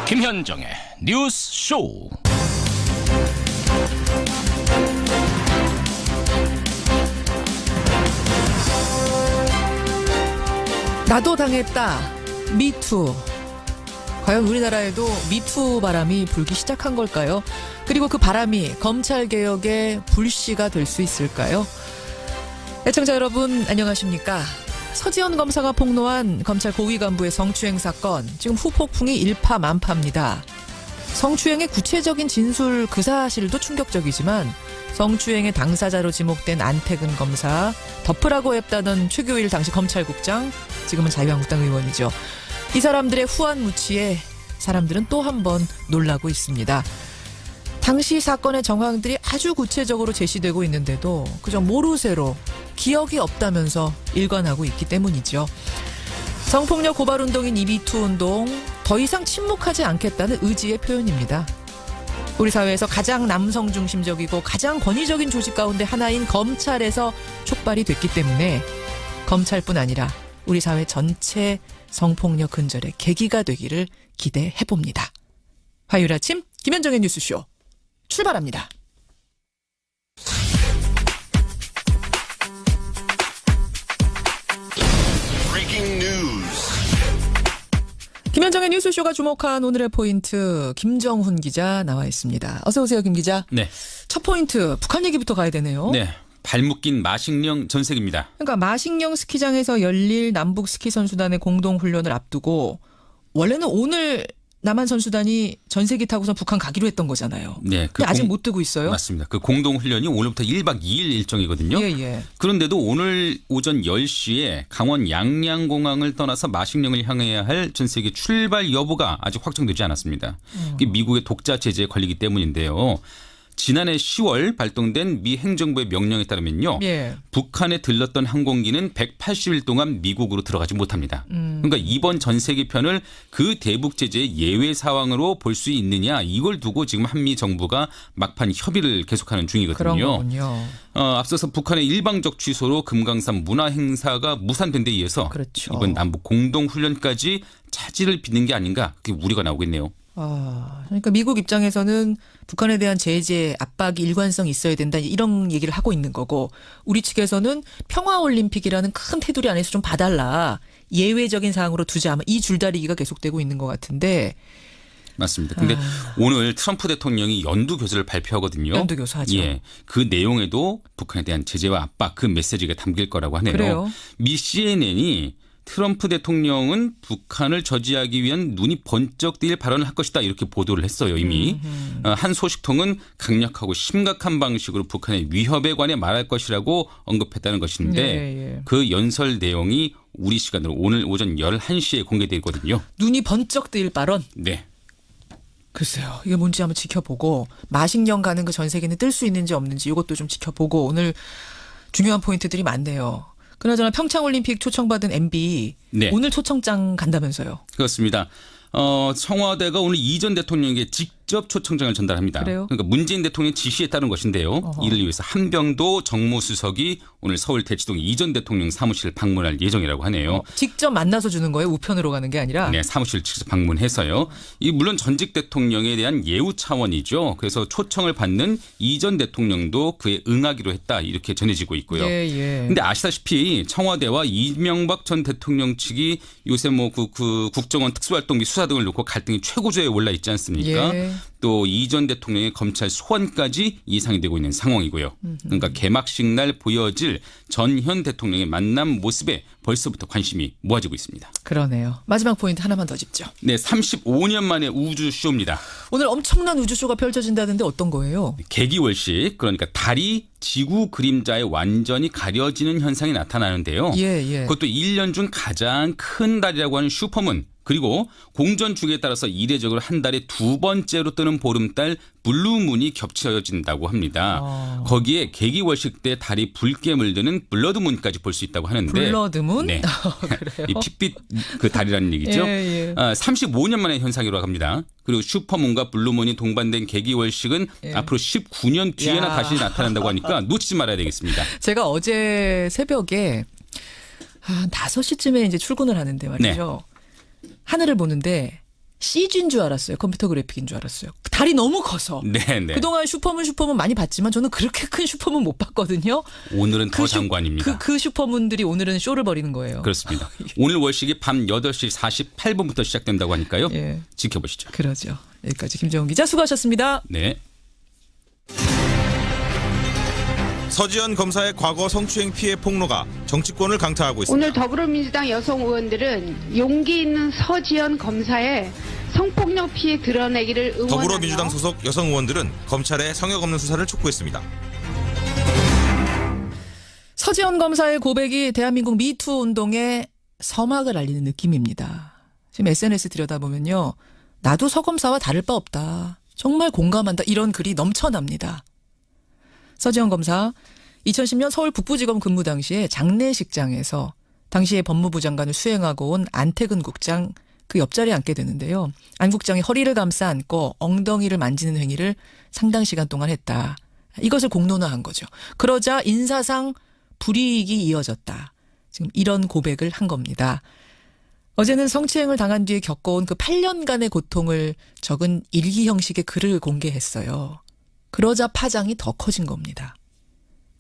김현정의 뉴스 쇼. 나도 당했다. 미투. 과연 우리나라에도 미투 바람이 불기 시작한 걸까요? 그리고 그 바람이 검찰개혁의 불씨가 될 수 있을까요? 애청자 여러분 안녕하십니까? 서지현 검사가 폭로한 검찰 고위 간부의 성추행 사건, 지금 후폭풍이 일파만파입니다. 성추행의 구체적인 진술 그 사실도 충격적이지만 성추행의 당사자로 지목된 안태근 검사, 덮으라고 했다던 최교일 당시 검찰국장, 지금은 자유한국당 의원이죠. 이 사람들의 후안무치에 사람들은 또 한 번 놀라고 있습니다. 당시 사건의 정황들이 아주 구체적으로 제시되고 있는데도 그저 모르쇠로 기억이 없다면서 일관하고 있기 때문이죠. 성폭력 고발운동인 이 미투 운동, 더 이상 침묵하지 않겠다는 의지의 표현입니다. 우리 사회에서 가장 남성 중심적이고 가장 권위적인 조직 가운데 하나인 검찰에서 촉발이 됐기 때문에 검찰뿐 아니라 우리 사회 전체 성폭력 근절의 계기가 되기를 기대해봅니다. 화요일 아침 김현정의 뉴스쇼 출발합니다. 김현정의 뉴스쇼가 주목한 오늘의 포인트, 김정훈 기자 나와 있습니다. 어서 오세요, 김 기자. 네. 첫 포인트, 북한 얘기부터 가야 되네요. 네. 발묶인 마식령 전색입니다. 그러니까 마식령 스키장에서 열릴 남북 스키 선수단의 공동 훈련을 앞두고 원래는 오늘 남한 선수단이 전세기 타고서 북한 가기로 했던 거잖아요. 네. 근데 아직 못 뜨고 있어요. 맞습니다. 그 공동 훈련이 오늘부터 1박 2일 일정이거든요. 예. 그런데도 오늘 오전 10시에 강원 양양공항을 떠나서 마식령을 향해야 할 전세기 출발 여부가 아직 확정되지 않았습니다. 이게 미국의 독자 제재에 걸리기 때문인데요. 지난해 10월 발동된 미 행정부의 명령에 따르면요. 예. 북한에 들렀던 항공기는 180일 동안 미국으로 들어가지 못합니다. 그러니까 이번 전세기 편을 그 대북 제재의 예외 사항으로 볼 수 있느냐, 이걸 두고 지금 한미 정부가 막판 협의를 계속하는 중이거든요. 그런 거군요. 앞서서 북한의 일방적 취소로 금강산 문화행사가 무산된 데 이어서 그렇죠. 이번 남북 공동훈련까지 차질을 빚는 게 아닌가, 그게 우려가 나오고 있네요. 그러니까 미국 입장에서는 북한에 대한 제재 압박이 일관성 있어야 된다, 이런 얘기를 하고 있는 거고, 우리 측에서는 평화올림픽이라는 큰 테두리 안에서 좀 봐달라, 예외적인 사항으로 두자, 아마 이 줄다리기가 계속되고 있는 것 같은데. 맞습니다. 근데 오늘 트럼프 대통령이 연두교사를 발표하거든요. 연두교사죠. 예, 그 내용에도 북한에 대한 제재와 압박, 그 메시지가 담길 거라고 하네요. 그래요? 미 CNN이 트럼프 대통령은 북한을 저지하기 위한 눈이 번쩍 뜨일 발언을 할 것이다, 이렇게 보도를 했어요, 이미. 한 소식통은 강력하고 심각한 방식으로 북한의 위협에 관해 말할 것이라고 언급했다는 것인데 예. 그 연설 내용이 우리 시간으로 오늘 오전 11시에 공개되거든요. 눈이 번쩍 뜨일 발언? 네. 글쎄요. 이게 뭔지 한번 지켜보고, 마식령 가는 그 전세기는 뜰 수 있는지 없는지 이것도 좀 지켜보고, 오늘 중요한 포인트들이 많네요. 그나저나 평창올림픽 초청받은 MB 네. 오늘 초청장 간다면서요. 그렇습니다. 청와대가 오늘 이 전 대통령에게 직접 초청장을 전달합니다. 그래요? 그러니까 문재인 대통령의 지시에 따른 것인데요. 어허. 이를 위해서 한병도 정무수석이 오늘 서울 대치동 이 전 대통령 사무실을 방문할 예정이라고 하네요. 직접 만나서 주는 거예요? 우편으로 가는 게 아니라? 네, 사무실 직접 방문해서요. 이 물론 전직 대통령에 대한 예우 차원이죠. 그래서 초청을 받는 이 전 대통령도 그에 응하기로 했다, 이렇게 전해지고 있고요. 예. 근데 아시다시피 청와대와 이명박 전 대통령 측이 요새 뭐 그 국정원 특수활동비 수사 등을 놓고 갈등이 최고조에 올라 있지 않습니까? 예. 또 이 전 대통령의 검찰 소환까지 예상이 되고 있는 상황이고요. 그러니까 개막식 날 보여질 전현 대통령의 만남 모습에 벌써부터 관심이 모아지고 있습니다. 그러네요. 마지막 포인트 하나만 더 짚죠. 네, 35년 만에 우주쇼입니다. 오늘 엄청난 우주쇼가 펼쳐진다는데 어떤 거예요? 개기월식, 그러니까 달이 지구 그림자에 완전히 가려지는 현상이 나타나는데요. 예. 그것도 1년 중 가장 큰 달이라고 하는 슈퍼문, 그리고 공전 주기에 따라서 이례적으로 한 달에 두 번째로 뜨는 보름달 블루문이 겹쳐진다고 합니다. 거기에 개기월식 때 달이 붉게 물드는 블러드문까지 볼 수 있다고 하는데. 블러드문? 네. 그래요? 이 핏빛 그 달이라는 얘기죠. 예. 35년 만의 현상이라고 합니다. 그리고 슈퍼문과 블루문이 동반된 개기월식은 앞으로 19년 뒤에나 다시 나타난다고 하니까 놓치지 말아야 되겠습니다. 제가 어제 새벽에 한 5시쯤에 이제 출근을 하는데 말이죠. 하늘을 보는데 CG인 줄 알았어요. 컴퓨터 그래픽인 줄 알았어요. 다리 너무 커서. 네네. 그동안 슈퍼문 많이 봤지만 저는 그렇게 큰 슈퍼문 못 봤거든요. 오늘은 더 장관입니다. 그 슈퍼문들이 오늘은 쇼를 벌이는 거예요. 그렇습니다. 오늘 월식이 밤 8시 48분부터 시작된다고 하니까요. 예. 지켜보시죠. 그러죠. 여기까지 김정은 기자 수고하셨습니다. 네. 서지현 검사의 과거 성추행 피해 폭로가 정치권을 강타하고 있습니다. 오늘 더불어민주당 여성 의원들은 용기 있는 서지현 검사의 성폭력 피해 드러내기를 응원하며 더불어민주당 소속 여성 의원들은 검찰의 성역 없는 수사를 촉구했습니다. 서지현 검사의 고백이 대한민국 미투 운동의 서막을 알리는 느낌입니다. 지금 SNS 들여다보면요. 나도 서 검사와 다를 바 없다. 정말 공감한다. 이런 글이 넘쳐납니다. 서지현 검사 2010년 서울 북부지검 근무 당시에 장례식장에서 당시에 법무부 장관을 수행하고 온 안태근 국장 그 옆자리에 앉게 되는데요. 안 국장이 허리를 감싸 안고 엉덩이를 만지는 행위를 상당 시간 동안 했다. 이것을 공론화한 거죠. 그러자 인사상 불이익이 이어졌다. 지금 이런 고백을 한 겁니다. 어제는 성추행을 당한 뒤에 겪어온 그 8년간의 고통을 적은 일기 형식의 글을 공개했어요. 그러자 파장이 더 커진 겁니다.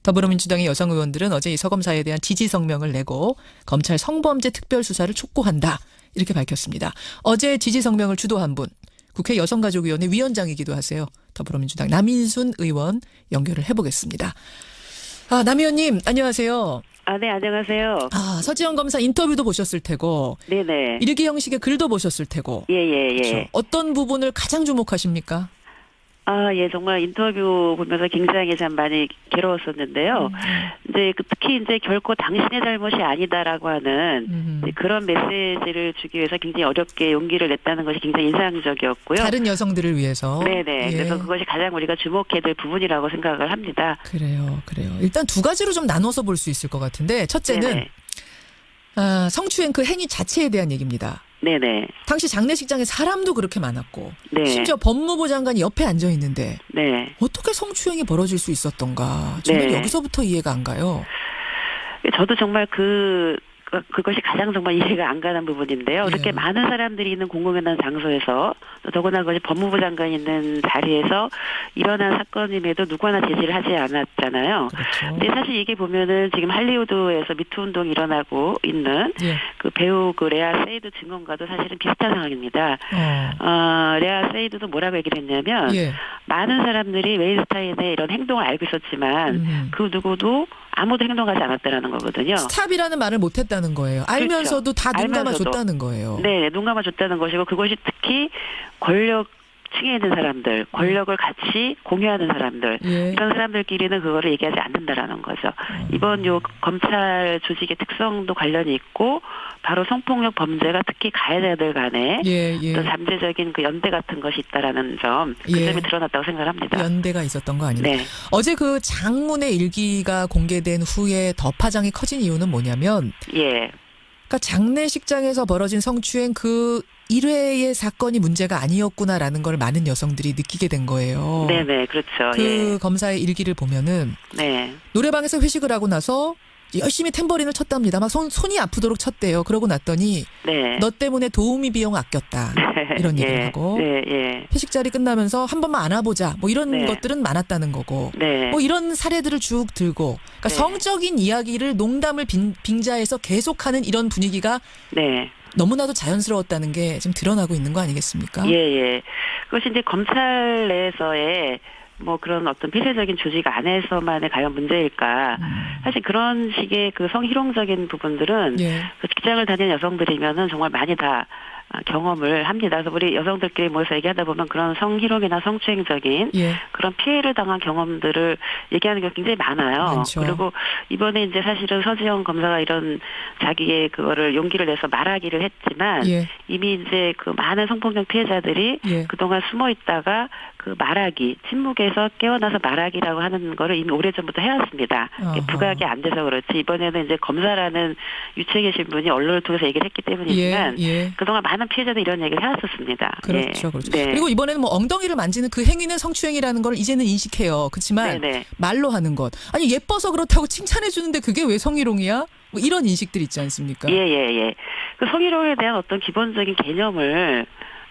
더불어민주당의 여성 의원들은 어제 이 서 검사에 대한 지지 성명을 내고 검찰 성범죄 특별수사를 촉구한다. 이렇게 밝혔습니다. 어제 지지 성명을 주도한 분, 국회 여성가족위원회 위원장이기도 하세요. 더불어민주당 남인순 의원 연결을 해보겠습니다. 남 의원님 안녕하세요. 네, 안녕하세요. 서지현 검사 인터뷰도 보셨을 테고 네네. 일기 형식의 글도 보셨을 테고 예. 그렇죠. 어떤 부분을 가장 주목하십니까? 예, 정말 인터뷰 보면서 굉장히 참 많이 괴로웠었는데요. 이제 특히 이제 결코 당신의 잘못이 아니다라고 하는 이제 그런 메시지를 주기 위해서 굉장히 어렵게 용기를 냈다는 것이 굉장히 인상적이었고요. 다른 여성들을 위해서. 네네. 예. 그래서 그것이 가장 우리가 주목해야 될 부분이라고 생각을 합니다. 그래요. 일단 두 가지로 좀 나눠서 볼 수 있을 것 같은데 첫째는 네네. 성추행 그 행위 자체에 대한 얘기입니다. 네네. 당시 장례식장에 사람도 그렇게 많았고 네. 심지어 법무부 장관이 옆에 앉아 있는데 네. 어떻게 성추행이 벌어질 수 있었던가 저는 네. 여기서부터 이해가 안 가요. 저도 정말 그것이 가장 정말 이해가 안 가는 부분인데요. 예. 이렇게 많은 사람들이 있는 공공연한 장소에서 더구나 그것이 법무부 장관이 있는 자리에서 일어난 사건임에도 누구나 제지를 하지 않았잖아요. 그렇죠. 근데 사실 이게 보면은 지금 할리우드에서 미투 운동이 일어나고 있는 예. 그 배우 그 레아 세이드 증언과도 사실은 비슷한 상황입니다. 레아 세이드도 뭐라고 얘기를 했냐면 예. 많은 사람들이 웨인스타인의 이런 행동을 알고 있었지만 그 누구도 아무도 행동하지 않았다라는 거거든요. 스탑이라는 말을 못했다는 거예요. 알면서도 다 눈 알면서도. 감아줬다는 거예요. 네, 눈 감아줬다는 것이고 그것이 특히 권력층에 있는 사람들, 권력을 같이 공유하는 사람들 예. 이런 사람들끼리는 그거를 얘기하지 않는다라는 거죠. 이번 요 검찰 조직의 특성도 관련이 있고 바로 성폭력 범죄가 특히 가해자들 간에 예. 또 잠재적인 그 연대 같은 것이 있다라는 점, 그 예. 점이 드러났다고 생각합니다. 연대가 있었던 거 아닌가. 네. 어제 그 장문의 일기가 공개된 후에 더 파장이 커진 이유는 뭐냐면 예. 그러니까 장례식장에서 벌어진 성추행 그 1회의 사건이 문제가 아니었구나라는 걸 많은 여성들이 느끼게 된 거예요. 네네, 그렇죠. 그 예. 검사의 일기를 보면은 네. 노래방에서 회식을 하고 나서 열심히 탬버린을 쳤답니다. 막 손이 아프도록 쳤대요. 그러고 났더니 네. 너 때문에 도우미 비용 아꼈다. 이런 얘기를 하고 예. 회식 자리 끝나면서 한 번만 안아보자. 뭐 이런 네. 것들은 많았다는 거고. 네. 뭐 이런 사례들을 쭉 들고 그러니까 네. 성적인 이야기를 농담을 빙자해서 계속하는 이런 분위기가 네. 너무나도 자연스러웠다는 게 지금 드러나고 있는 거 아니겠습니까? 예. 그것이 이제 검찰 내에서의 뭐 그런 어떤 폐쇄적인 조직 안에서만의 과연 문제일까. 사실 그런 식의 그 성희롱적인 부분들은 예. 그 직장을 다니는 여성들이면은 정말 많이 다 경험을 합니다. 그래서 우리 여성들끼리 모여서 얘기하다 보면 그런 성희롱이나 성추행적인 예. 그런 피해를 당한 경험들을 얘기하는 게 굉장히 많아요. 많죠. 그리고 이번에 이제 사실은 서지현 검사가 이런 자기의 그거를 용기를 내서 말하기를 했지만 예. 이미 이제 그 많은 성폭력 피해자들이 예. 그동안 숨어 있다가 그 말하기, 침묵에서 깨어나서 말하기라고 하는 거를 이미 오래전부터 해왔습니다. 어허. 부각이 안 돼서 그렇지 이번에는 이제 검사라는 유치에 계신 분이 언론을 통해서 얘기를 했기 때문이지만 예. 그동안 많은 피해자들이 이런 얘기를 해왔었습니다. 그렇죠. 네. 그리고 이번에는 뭐 엉덩이를 만지는 그 행위는 성추행이라는 걸 이제는 인식해요. 그렇지만 네네. 말로 하는 것. 아니 예뻐서 그렇다고 칭찬해 주는데 그게 왜 성희롱이야? 뭐 이런 인식들 있지 않습니까? 예. 그 성희롱에 대한 어떤 기본적인 개념을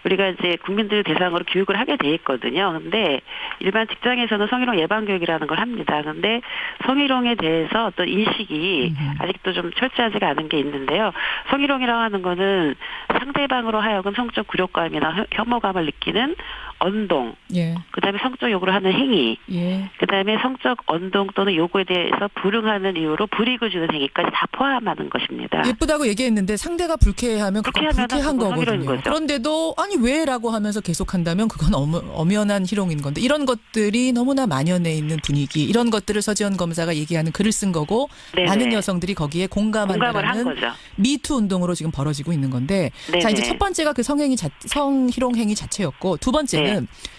우리가 이제 국민들 대상으로 교육을 하게 돼 있거든요. 근데 일반 직장에서는 성희롱 예방 교육이라는 걸 합니다. 근데 성희롱에 대해서 어떤 인식이 아직도 좀 철저하지가 않은 게 있는데요. 성희롱이라고 하는 거는 상대방으로 하여금 성적 굴욕감이나 혐오감을 느끼는 언동, 예. 그다음에 성적 요구를 하는 행위, 예. 그다음에 성적 언동 또는 요구에 대해서 불응하는 이유로 불이익을 주는 행위까지 다 포함하는 것입니다. 예쁘다고 얘기했는데 상대가 불쾌하면 그건 불쾌하면은 불쾌한 그건 성희롱인 거거든요. 거죠. 그런데도 아니 왜라고 하면서 계속한다면 그건 엄연한 희롱인 건데 이런 것들이 너무나 만연해 있는 분위기 이런 것들을 서지현 검사가 얘기하는 글을 쓴 거고 네네. 많은 여성들이 거기에 공감을 한 공감한다는 거죠. 미투 운동으로 지금 벌어지고 있는 건데 네네. 자 이제 첫 번째가 그 성희롱 행위 자체였고 두 번째는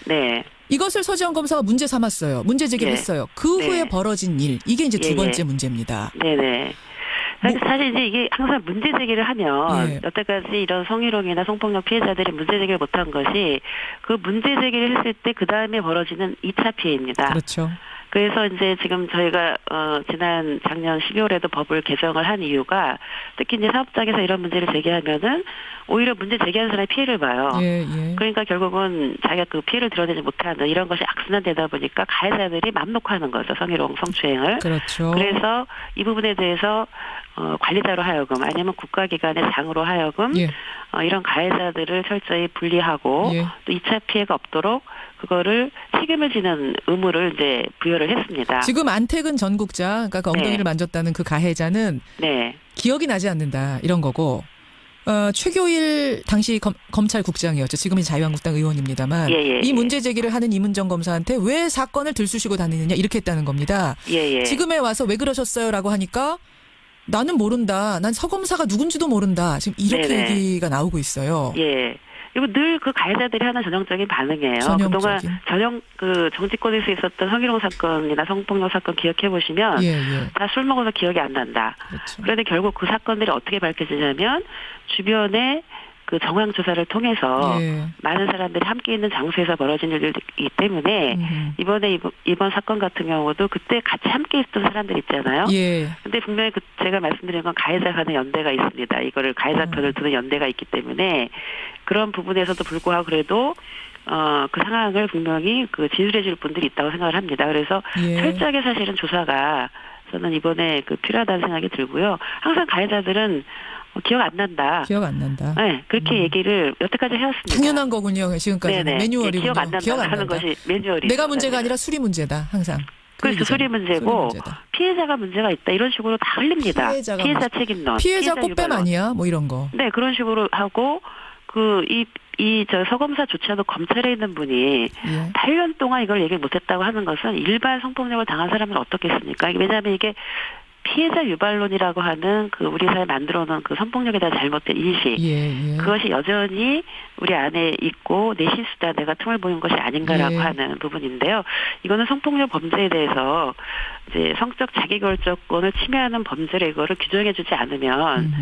네. 이것을 서지현 검사가 문제 삼았어요. 문제 제기를 네. 했어요. 그 네. 후에 벌어진 일 이게 이제 두 예, 번째 예. 문제입니다. 네네. 사실 이제 이게 항상 문제 제기를 하면 예. 여태까지 이런 성희롱이나 성폭력 피해자들이 문제 제기를 못한 것이 그 문제 제기를 했을 때 그 다음에 벌어지는 2차 피해입니다. 그렇죠. 그래서 이제 지금 저희가 지난 작년 12월에도 법을 개정을 한 이유가 특히 이제 사업장에서 이런 문제를 제기하면은 오히려 문제 제기하는 사람이 피해를 봐요. 예, 예. 그러니까 결국은 자기가 그 피해를 드러내지 못하는 이런 것이 악순환되다 보니까 가해자들이 맘 놓고 하는 거죠. 성희롱, 성추행을. 그렇죠. 그래서 이 부분에 대해서 관리자로 하여금 아니면 국가기관의 장으로 하여금 예. 이런 가해자들을 철저히 분리하고 예. 또 2차 피해가 없도록 그거를 책임을 지는 의무를 이제 부여를 했습니다. 지금 안태근 전 국장, 그러니까 그 엉덩이를 네. 만졌다는 그 가해자는 네. 기억이 나지 않는다 이런 거고 최교일 당시 검찰국장이었죠. 지금은 자유한국당 의원입니다만 예. 이 문제 제기를 하는 이문정 검사한테 왜 사건을 들쑤시고 다니느냐 이렇게 했다는 겁니다. 예. 지금에 와서 왜 그러셨어요라고 하니까 나는 모른다. 난 서 검사가 누군지도 모른다. 지금 이렇게 네네. 얘기가 나오고 있어요. 예. 이거 늘 그 가해자들이 하는 전형적인 반응이에요. 전형적인. 그동안 그 정치권에서 있었던 성희롱 사건이나 성폭력 사건 기억해 보시면 예. 다 술 먹어서 기억이 안 난다. 그렇죠. 그런데 결국 그 사건들이 어떻게 밝혀지냐면 주변에 그 정황 조사를 통해서 예. 많은 사람들이 함께 있는 장소에서 벌어진 일들이기 때문에 이번 사건 같은 경우도 그때 같이 함께 있던 사람들 있잖아요. 예. 근데 분명히 제가 말씀드린 건 가해자 간의 연대가 있습니다. 이거를 가해자 편을 두는 연대가 있기 때문에 그런 부분에서도 불구하고 그래도 그 상황을 분명히 그 진술해 줄 분들이 있다고 생각을 합니다. 그래서 예. 철저하게 사실은 조사가 저는 이번에 필요하다는 생각이 들고요. 항상 가해자들은 기억 안 난다. 기억 안 난다. 네, 그렇게 얘기를 여태까지 해왔습니다. 당연한 거군요. 지금까지는 네네. 매뉴얼이군요. 기억 안 난다 하는 것이 매뉴얼이. 내가 문제가 아니라 술이 문제다. 항상. 그래서 술이 문제고 피해자가 문제가 있다. 이런 식으로 다 흘립니다. 피해자 책임론. 피해자 꽃뱀 유발론. 아니야? 뭐 이런 거. 네, 그런 식으로 하고 저 서검사조차도 검찰에 있는 분이 예. 8년 동안 이걸 얘기 못했다고 하는 것은 일반 성폭력을 당한 사람은 어떻겠습니까? 왜냐하면 이게 피해자 유발론이라고 하는 그 우리 사회 만들어 놓은 그 성폭력에 대한 잘못된 인식. 예. 그것이 여전히 우리 안에 있고 내 실수다 내가 틈을 보는 것이 아닌가라고 예. 하는 부분인데요. 이거는 성폭력 범죄에 대해서 이제 성적 자기결정권을 침해하는 범죄로 이거를 규정해주지 않으면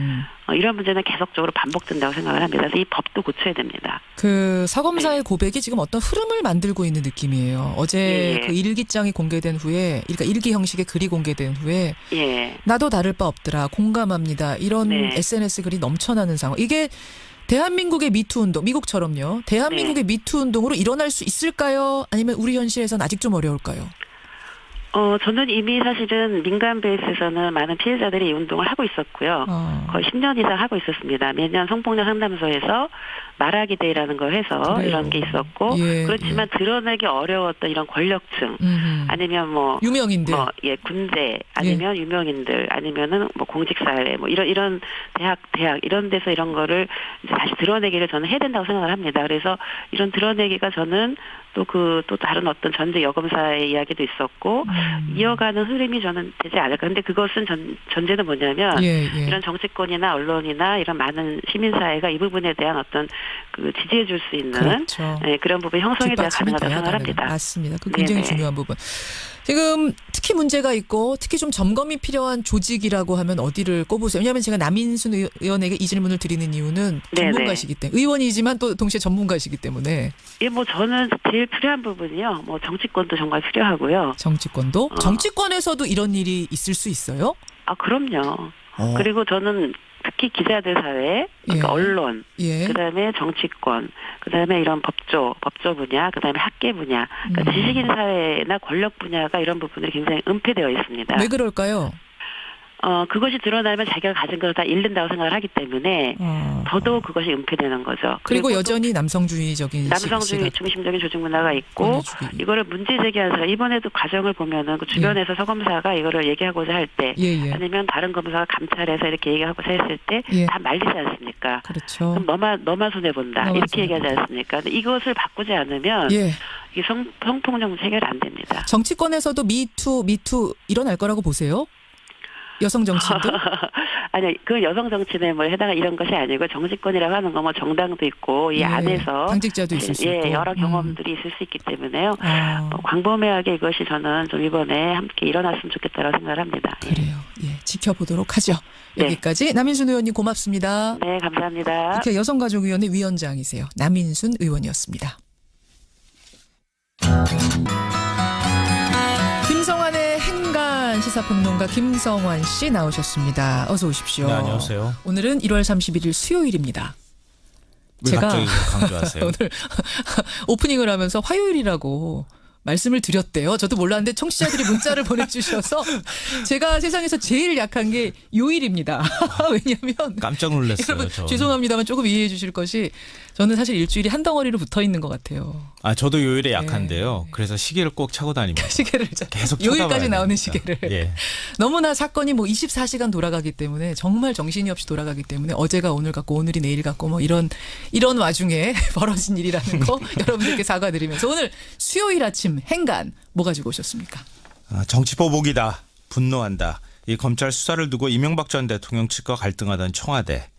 이런 문제는 계속적으로 반복된다고 생각을 합니다. 그래서 이 법도 고쳐야 됩니다. 그 서검사의 고백이 지금 어떤 흐름을 만들고 있는 느낌이에요. 어제 그 일기장이 공개된 후에, 그러니까 일기 형식의 글이 공개된 후에 나도 다를 바 없더라, 공감합니다, 이런 SNS 글이 넘쳐나는 상황. 이게 대한민국의 미투 운동, 미국처럼요. 대한민국의 미투 운동으로 일어날 수 있을까요? 아니면 우리 현실에서는 아직 좀 어려울까요? 저는 이미 사실은 민간 베이스에서는 많은 피해자들이 이 운동을 하고 있었고요. 거의 10년 이상 하고 있었습니다. 매년 성폭력 상담소에서 말하기 대회라는 걸 해서 그래요. 이런 게 있었고 그렇지만 드러내기 어려웠던 이런 권력층 아니면 유명인들, 군대 아니면 유명인들 아니면은 공직사회 이런 대학 이런 데서 이런 거를 이제 다시 드러내기를 저는 해야 된다고 생각을 합니다. 그래서 이런 드러내기가 저는 또 다른 어떤 전직 여검사의 이야기도 있었고 이어가는 흐름이 저는 되지 않을까. 근데 그것은 전제는 뭐냐면 이런 정치권이나 언론이나 이런 많은 시민사회가 이 부분에 대한 어떤 그 지지해 줄 수 있는 그렇죠. 그런 부분이 형성이 돼야 가능하다고 생각합니다. 맞습니다. 그 굉장히 중요한 부분. 지금 특히 문제가 있고 특히 좀 점검이 필요한 조직이라고 하면 어디를 꼽으세요? 왜냐하면 제가 남인순 의원에게 이 질문을 드리는 이유는 전문가시기 때문에, 의원이지만 또 동시에 전문가시기 때문에. 저는 제일 필요한 부분이요. 정치권도 정말 필요하고요. 정치권도? 정치권에서도 이런 일이 있을 수 있어요? 그럼요. 그리고 저는 특히 기자들 사회, 그러니까 예. 언론, 예. 그다음에 정치권, 그다음에 이런 법조 분야, 그다음에 학계 분야, 그러니까 지식인 사회나 권력 분야가 이런 부분들이 굉장히 은폐되어 있습니다. 왜 그럴까요? 그것이 드러나면 자기가 가진 것을 다 잃는다고 생각을 하기 때문에 더더욱 그것이 은폐되는 거죠. 그리고 또 여전히 남성주의적인 남성주의 시각. 중심적인 조직 문화가 있고 권위주의. 이거를 문제 제기한 사람 이번에도 과정을 보면은 그 주변에서 서검사가 이거를 얘기하고자 할 때 예. 아니면 다른 검사가 감찰해서 이렇게 얘기하고자 했을 때 다 예. 말리지 않습니까? 그렇죠. 그럼 너만 손해 본다 너만 이렇게 손해본다. 얘기하지 않습니까? 근데 이것을 바꾸지 않으면 예. 이 성폭력 해결 안 됩니다. 정치권에서도 미투 일어날 거라고 보세요? 여성 정치인들? 아니, 그 여성 정치에 뭐 해당한 이런 것이 아니고 정치권이라고 하는 건 뭐 정당도 있고 이 예, 안에서 당직자도 있을 수 있고. 여러 경험들이 있을 수 있기 때문에요. 아, 광범위하게 이것이 저는 좀 이번에 함께 일어났으면 좋겠다라고 생각을 합니다. 예. 그래요. 예, 지켜보도록 하죠. 네. 여기까지 남인순 의원님 고맙습니다. 네, 감사합니다. 국회 여성가족위원회 위원장이세요. 남인순 의원이었습니다. 김성환의 행간 시사평론가 김성환 씨 나오셨습니다. 어서 오십시오. 네, 안녕하세요. 오늘은 1월 31일 수요일입니다. 왜 제가 갑자기 강조하세요? 오늘 오프닝을 하면서 화요일이라고 말씀을 드렸대요. 저도 몰랐는데 청취자들이 문자를 보내주셔서 제가 세상에서 제일 약한 게 요일입니다. 왜냐하면 깜짝 놀랐어요. 여러분 저. 죄송합니다만 조금 이해해 주실 것이 저는 사실 일주일이 한 덩어리로 붙어 있는 것 같아요. 저도 요일에 약한데요. 그래서 시계를 꼭 차고 다닙니다. 시계를 계속 요일까지 쳐다봐야 나오는 됩니다. 시계를. 예. 너무나 사건이 뭐 24시간 돌아가기 때문에 정말 정신이 없이 돌아가기 때문에 어제가 오늘 같고 오늘이 내일 같고 뭐 이런 와중에 벌어진 일이라는 거 여러분들께 사과드리면서 오늘 수요일 아침 행간 뭐 가지고 오셨습니까? 정치 보복이다. 분노한다. 이 검찰 수사를 두고 이명박 전 대통령 측과 갈등하던 청와대.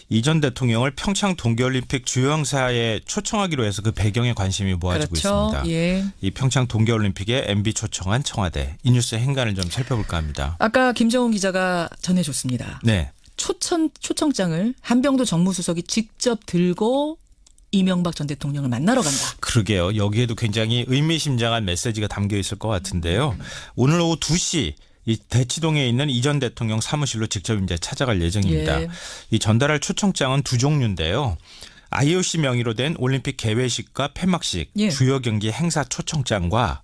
이 전 대통령을 평창 동계올림픽 주요 행사에 초청하기로 해서 그 배경에 관심이 모아지고 그렇죠. 있습니다. 예. 이 평창 동계올림픽에 MB 초청한 청와대. 이 뉴스의 행간을 좀 살펴볼까 합니다. 아까 김정은 기자가 전해줬습니다. 네. 초청장을 한병도 정무수석이 직접 들고 이명박 전 대통령을 만나러 간다. 그러게요. 여기에도 굉장히 의미심장한 메시지가 담겨 있을 것 같은데요. 오늘 오후 2시 이 대치동에 있는 이 전 대통령 사무실로 직접 이제 찾아갈 예정입니다. 예. 이 전달할 초청장은 두 종류인데요. IOC 명의로 된 올림픽 개회식과 폐막식, 예. 주요 경기 행사 초청장과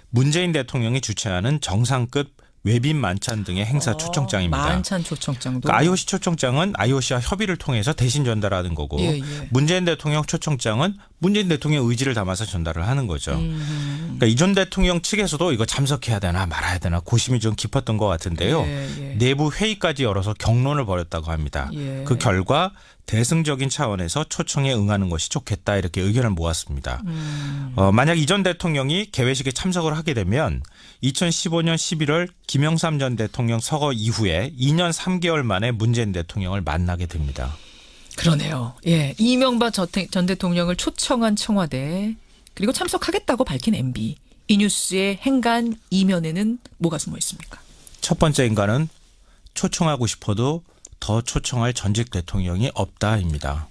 문재인 대통령이 주최하는 정상급 외빈 만찬 등의 행사 초청장입니다. 만찬 초청장도. 그 IOC 초청장은 IOC와 협의를 통해서 대신 전달하는 거고 예. 문재인 대통령 초청장은 문재인 대통령의 의지를 담아서 전달을 하는 거죠. 그러니까 이 전 대통령 측에서도 이거 참석해야 되나 말아야 되나 고심이 좀 깊었던 것 같은데요. 예. 내부 회의까지 열어서 격론을 벌였다고 합니다. 예. 그 결과 대승적인 차원에서 초청에 응하는 것이 좋겠다 이렇게 의견을 모았습니다. 만약 이 전 대통령이 개회식에 참석을 하게 되면 2015년 11월 김영삼 전 대통령 서거 이후에 2년 3개월 만에 문재인 대통령을 만나게 됩니다. 그러네요. 예. 이명박 전 대통령을 초청한 청와대 그리고 참석하겠다고 밝힌 MB. 이 뉴스의 행간 이면에는 뭐가 숨어 있습니까? 첫 번째 인간은 초청하고 싶어도 더 초청할 전직 대통령이 없다입니다.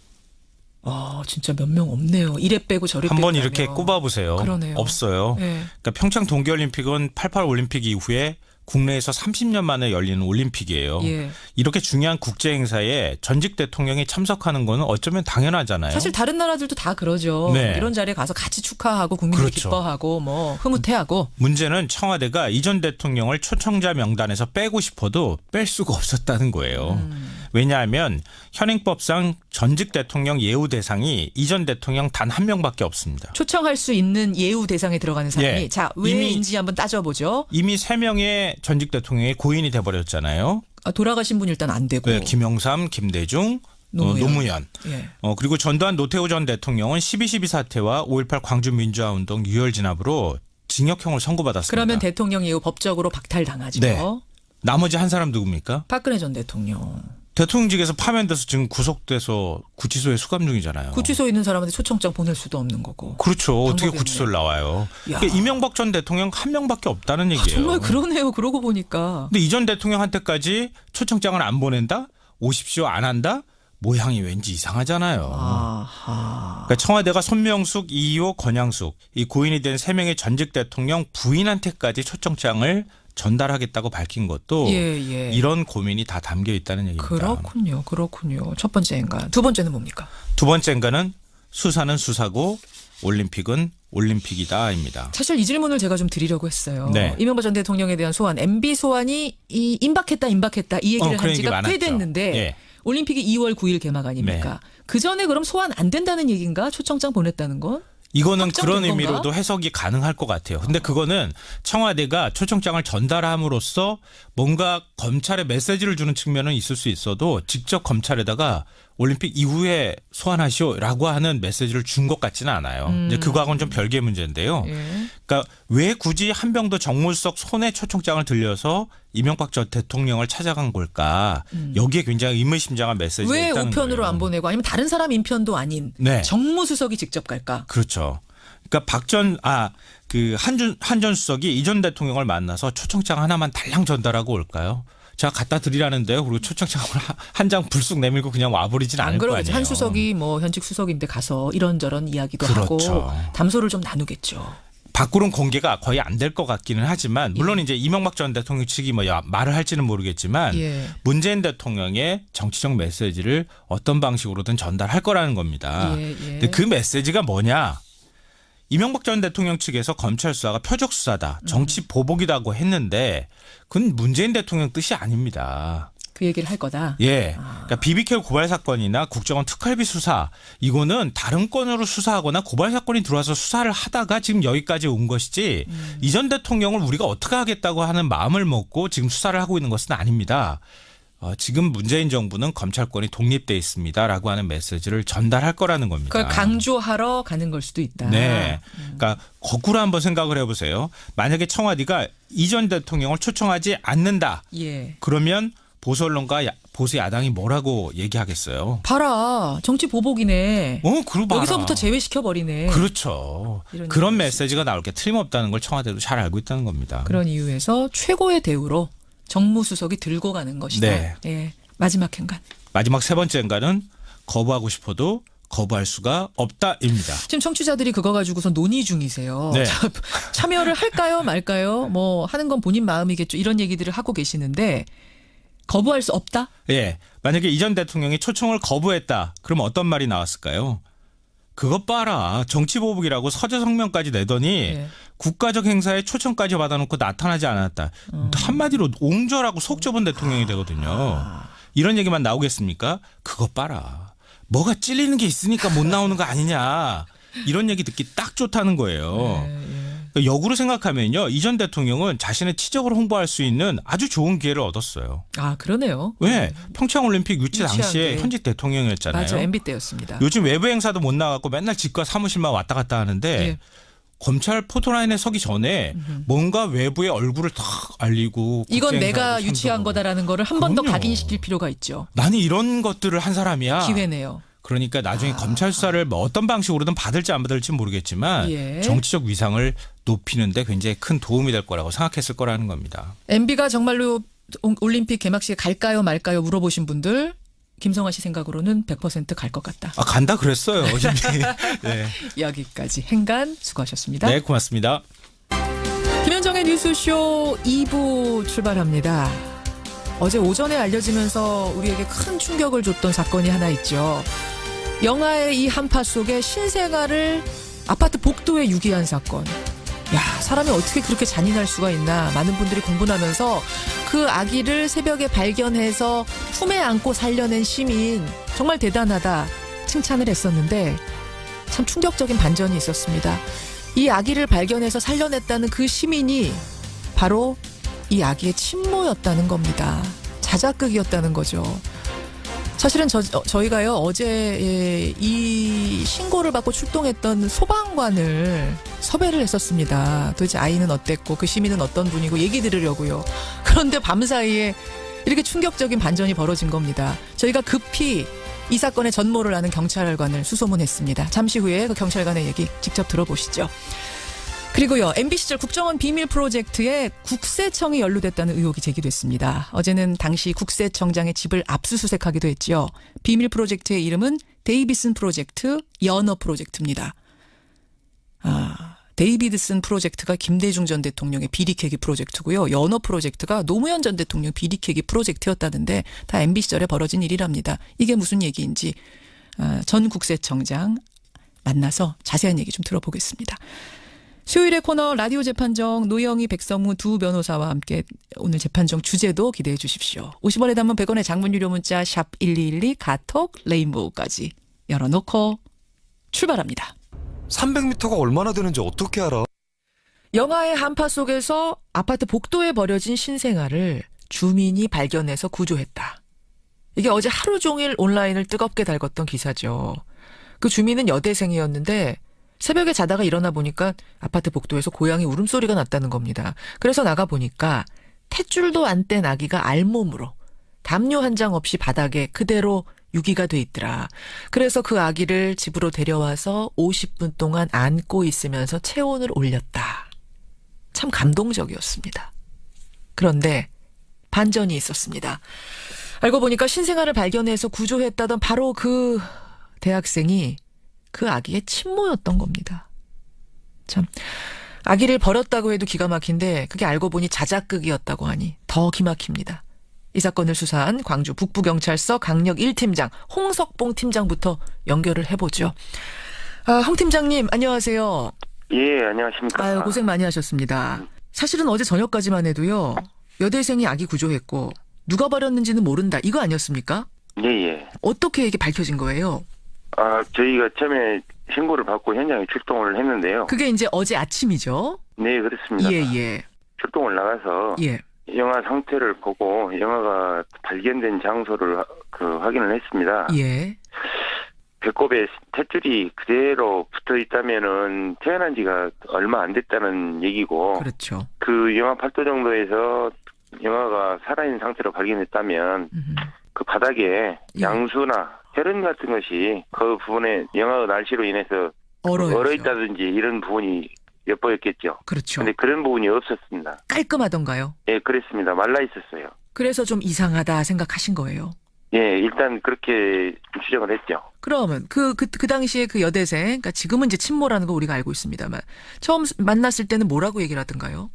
진짜 몇 명 없네요. 이래 빼고 저래 빼고. 한번 이렇게 하면. 꼽아보세요. 그러네요. 없어요. 예. 그러니까 평창 동계올림픽은 88 올림픽 이후에 국내에서 30년 만에 열리는 올림픽이에요. 예. 이렇게 중요한 국제 행사에 전직 대통령이 참석하는 거는 어쩌면 당연하잖아요. 사실 다른 나라들도 다 그러죠. 네. 이런 자리에 가서 같이 축하하고 국민들이 그렇죠. 기뻐하고 뭐 흐뭇해하고. 문제는 청와대가 이 전 대통령을 초청자 명단에서 빼고 싶어도 뺄 수가 없었다는 거예요. 왜냐하면 현행법상 전직 대통령 예우 대상이 이 전 대통령 단 한 명밖에 없습니다. 초청할 수 있는 예우 대상에 들어가는 사람이 예. 자 왜인지 한번 따져보죠. 이미 3명의 전직 대통령이 고인이 돼버렸잖아요. 돌아가신 분 일단 안 되고. 네, 김영삼, 김대중, 노무현. 예. 그리고 전두환 노태우 전 대통령은 12.12 사태와 5.18 광주민주화운동 유혈 진압으로 징역형을 선고받았습니다. 그러면 대통령 예우 법적으로 박탈당하죠. 네. 나머지 한 사람 누굽니까? 박근혜 전 대통령. 대통령직에서 파면돼서 지금 구속돼서 구치소에 수감 중이잖아요. 구치소에 있는 사람한테 초청장 보낼 수도 없는 거고. 그렇죠. 어떻게 방법이 구치소를 나와요. 야. 그러니까 이명박 전 대통령 한 명밖에 없다는 얘기예요. 정말 그러네요. 그러고 보니까. 근데 이 전 대통령한테까지 초청장을 안 보낸다? 오십시오 안 한다? 모양이 왠지 이상하잖아요. 아하. 그러니까 청와대가 손명숙, 이희호, 권양숙 이 고인이 된 3명의 전직 대통령 부인한테까지 초청장을 전달하겠다고 밝힌 것도 예. 이런 고민이 다 담겨 있다는 얘기입니다. 그렇군요. 첫 번째 행간. 두 번째는 뭡니까? 두 번째 행간은 수사는 수사고 올림픽은 올림픽이다입니다. 사실 이 질문을 제가 좀 드리려고 했어요. 네. 이명박 전 대통령에 대한 소환, MB 소환이 임박했다 이 얘기를 한 지가 꽤 많았죠. 됐는데 예. 올림픽이 2월 9일 개막 아닙니까? 그 전에 그럼 소환 안 된다는 얘기인가? 초청장 보냈다는 건? 이거는 확정된 그런 건가? 의미로도 해석이 가능할 것 같아요. 근데 그거는 청와대가 초청장을 전달함으로써 뭔가 검찰에 메시지를 주는 측면은 있을 수 있어도 직접 검찰에다가 올림픽 이후에 소환하시오라고 하는 메시지를 준 것 같지는 않아요. 이제 그거하고는 좀 별개의 문제인데요. 예. 그러니까 왜 굳이 한병도 정무수석 손에 초청장을 들려서 이명박 전 대통령을 찾아간 걸까? 여기에 굉장히 의문심장한 메시지가 왜 있다는 우편으로 거예요. 안 보내고 아니면 다른 사람 인편도 아닌 네. 정무수석이 직접 갈까? 그렇죠. 그러니까 한 전 수석이 이 전 대통령을 만나서 초청장 하나만 달랑 전달하고 올까요? 제가 갖다 드리라는데요. 그리고 초청장을 한 장 불쑥 내밀고 그냥 와버리진 안 않을 거 그러겠죠. 아니에요. 한 수석이 뭐 현직 수석인데 가서 이런저런 이야기도 그렇죠. 하고 담소를 좀 나누겠죠. 밖으로는 공개가 거의 안 될 것 같기는 하지만 물론 이제 이명박 전 대통령 측이 뭐 말을 할지는 모르겠지만 예. 문재인 대통령의 정치적 메시지를 어떤 방식으로든 전달할 거라는 겁니다. 예. 근데 그 메시지가 뭐냐? 이명박 전 대통령 측에서 검찰 수사가 표적 수사다, 정치 보복이라고 했는데 그건 문재인 대통령 뜻이 아닙니다. 그 얘기를 할 거다. 예. 그러니까 BBK 고발 사건이나 국정원 특활비 수사 이거는 다른 건으로 수사하거나 고발 사건이 들어와서 수사를 하다가 지금 여기까지 온 것이지 이 전 대통령을 우리가 어떻게 하겠다고 하는 마음을 먹고 지금 수사를 하고 있는 것은 아닙니다. 지금 문재인 정부는 검찰권이 독립돼 있습니다라고 하는 메시지를 전달할 거라는 겁니다. 그걸 강조하러 가는 걸 수도 있다. 네. 그러니까 거꾸로 한번 생각을 해보세요. 만약에 청와대가 이 전 대통령을 초청하지 않는다. 예. 그러면 보수 언론과 보수 야당이 뭐라고 얘기하겠어요? 봐라. 정치 보복이네. 그러고 봐라. 여기서부터 제외시켜 버리네. 그렇죠. 이런 그런 얘기일 메시지가 나올 게 틀림없다는 걸 청와대도 잘 알고 있다는 겁니다. 그런 이유에서 최고의 대우로 정무수석이 들고 가는 것이다. 네. 예. 마지막 행간. 마지막 세 번째 인간은 거부하고 싶어도 거부할 수가 없다입니다. 지금 청취자들이 그거 가지고서 논의 중이세요. 네. 참여를 할까요 말까요? 뭐 하는 건 본인 마음이겠죠. 이런 얘기들을 하고 계시는데 거부할 수 없다? 예. 만약에 이 전 대통령이 초청을 거부했다. 그럼 어떤 말이 나왔을까요? 그것 봐라. 정치보복이라고 서재 성명까지 내더니 예. 국가적 행사에 초청까지 받아놓고 나타나지 않았다. 한마디로 옹졸하고 속 좁은 대통령이 되거든요. 이런 얘기만 나오겠습니까? 그것 봐라. 뭐가 찔리는 게 있으니까 못 나오는 거 아니냐. 이런 얘기 듣기 딱 좋다는 거예요. 역으로 생각하면요. 이 전 대통령은 자신의 치적을 홍보할 수 있는 아주 좋은 기회를 얻었어요. 아, 그러네요. 왜? 평창올림픽 유치 유치한 당시에 게. 현직 대통령이었잖아요. 맞아. MB 때였습니다. 요즘 외부 행사도 못 나가고 맨날 집과 사무실만 왔다 갔다 하는데 예. 검찰 포토라인에 서기 전에 뭔가 외부의 얼굴을 탁 알리고 이건 국제 내가 행사도 유치한 참석하고. 거다라는 거를 한 번 더 그럼요. 각인시킬 필요가 있죠. 나는 이런 것들을 한 사람이야. 기회네요. 그러니까 나중에 검찰 수사를 뭐 어떤 방식으로든 받을지 안 받을지 모르겠지만 예. 정치적 위상을 높이는 데 굉장히 큰 도움이 될 거라고 생각했을 거라는 겁니다. MB가 정말로 올림픽 개막식에 갈까요 말까요 물어보신 분들 김성아 씨 생각으로는 100% 갈 것 같다. 간다 그랬어요. 네. 여기까지 행간 수고하셨습니다. 네, 고맙습니다. 김현정의 뉴스쇼 2부 출발합니다. 어제 오전에 알려지면서 우리에게 큰 충격을 줬던 사건이 하나 있죠. 영화의 이 한파 속에 신생아를 아파트 복도에 유기한 사건. 야, 사람이 어떻게 그렇게 잔인할 수가 있나. 많은 분들이 공분하면서 그 아기를 새벽에 발견해서 품에 안고 살려낸 시민 정말 대단하다 칭찬을 했었는데 참 충격적인 반전이 있었습니다. 이 아기를 발견해서 살려냈다는 그 시민이 바로 이 아기의 친모였다는 겁니다. 자작극이었다는 거죠. 사실은 저희가요 어제 이 신고를 받고 출동했던 소방관을 섭외를 했었습니다. 도대체 아이는 어땠고 그 시민은 어떤 분이고 얘기 들으려고요. 그런데 밤사이에 이렇게 충격적인 반전이 벌어진 겁니다. 저희가 급히 이 사건의 전모를 아는 경찰관을 수소문했습니다. 잠시 후에 그 경찰관의 얘기 직접 들어보시죠. 그리고요, MB 시절 국정원 비밀 프로젝트에 국세청이 연루됐다는 의혹이 제기됐습니다. 어제는 당시 국세청장의 집을 압수수색하기도 했죠. 비밀 프로젝트의 이름은 데이비슨 프로젝트, 연어 프로젝트입니다. 데이비드슨 프로젝트가 김대중 전 대통령의 비리 캐기 프로젝트고요. 연어 프로젝트가 노무현 전 대통령 비리 캐기 프로젝트였다는데 다 MB 시절에 벌어진 일이랍니다. 이게 무슨 얘기인지 전 국세청장 만나서 자세한 얘기 좀 들어보겠습니다. 수요일의 코너 라디오 재판정 노영희 백성무 두 변호사와 함께 오늘 재판정 주제도 기대해 주십시오. 50원에 담은 100원의 장문 유료 문자 샵 1212 카톡 레인보우까지 열어놓고 출발합니다. 300m가 얼마나 되는지 어떻게 알아? 영화의 한파 속에서 아파트 복도에 버려진 신생아를 주민이 발견해서 구조했다. 이게 어제 하루 종일 온라인을 뜨겁게 달궜던 기사죠. 그 주민은 여대생이었는데 새벽에 자다가 일어나 보니까 아파트 복도에서 고양이 울음소리가 났다는 겁니다. 그래서 나가보니까 탯줄도 안 뗀 아기가 알몸으로 담요 한 장 없이 바닥에 그대로 유기가 돼 있더라. 그래서 그 아기를 집으로 데려와서 50분 동안 안고 있으면서 체온을 올렸다. 참 감동적이었습니다. 그런데 반전이 있었습니다. 알고 보니까 신생아를 발견해서 구조했다던 바로 그 대학생이 그 아기의 친모였던 겁니다. 참 아기를 버렸다고 해도 기가 막힌데 그게 알고 보니 자작극이었다고 하니 더 기막힙니다. 이 사건을 수사한 광주 북부경찰서 강력 1팀장 홍석봉 팀장부터 연결을 해보죠. 홍 팀장님 안녕하세요. 예, 안녕하십니까. 아유, 고생 많이 하셨습니다. 사실은 어제 저녁까지만 해도요. 여대생이 아기 구조했고 누가 버렸는지는 모른다. 이거 아니었습니까? 예, 예. 어떻게 이게 밝혀진 거예요? 저희가 처음에 신고를 받고 현장에 출동을 했는데요. 그게 이제 어제 아침이죠? 네, 그렇습니다. 예, 예. 출동을 나가서 예. 영화 상태를 보고 영화가 발견된 장소를 확인을 했습니다. 예. 배꼽에 탯줄이 그대로 붙어 있다면은 태어난 지가 얼마 안 됐다는 얘기고. 그렇죠. 그 영하 8도 정도에서 영화가 살아있는 상태로 발견됐다면 그 바닥에 양수나 혈흔 같은 것이 그 부분에 영하 날씨로 인해서 얼어있다든지 이런 부분이 엿보였겠죠. 그렇죠. 근데 그런 부분이 없었습니다. 깔끔하던가요? 예, 그랬습니다. 말라 있었어요. 그래서 좀 이상하다 생각하신 거예요? 예, 일단 그렇게 추정을 했죠. 그러면 그 당시에 그 여대생, 그러니까 지금은 이제 친모라는 거 우리가 알고 있습니다만 처음 만났을 때는 뭐라고 얘기를 하던가요?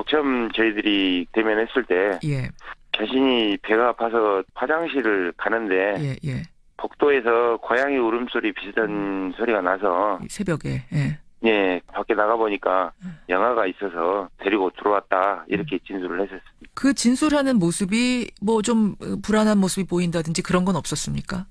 처음 저희들이 대면했을 때 예. 자신이 배가 아파서 화장실을 가는데 예, 예. 복도에서 고양이 울음소리 비슷한 소리가 나서 새벽에 예. 예, 밖에 나가보니까 영화가 있어서 데리고 들어왔다 이렇게 진술을 했었습니다. 그 진술하는 모습이 뭐 좀 불안한 모습이 보인다든지 그런 건 없었습니까?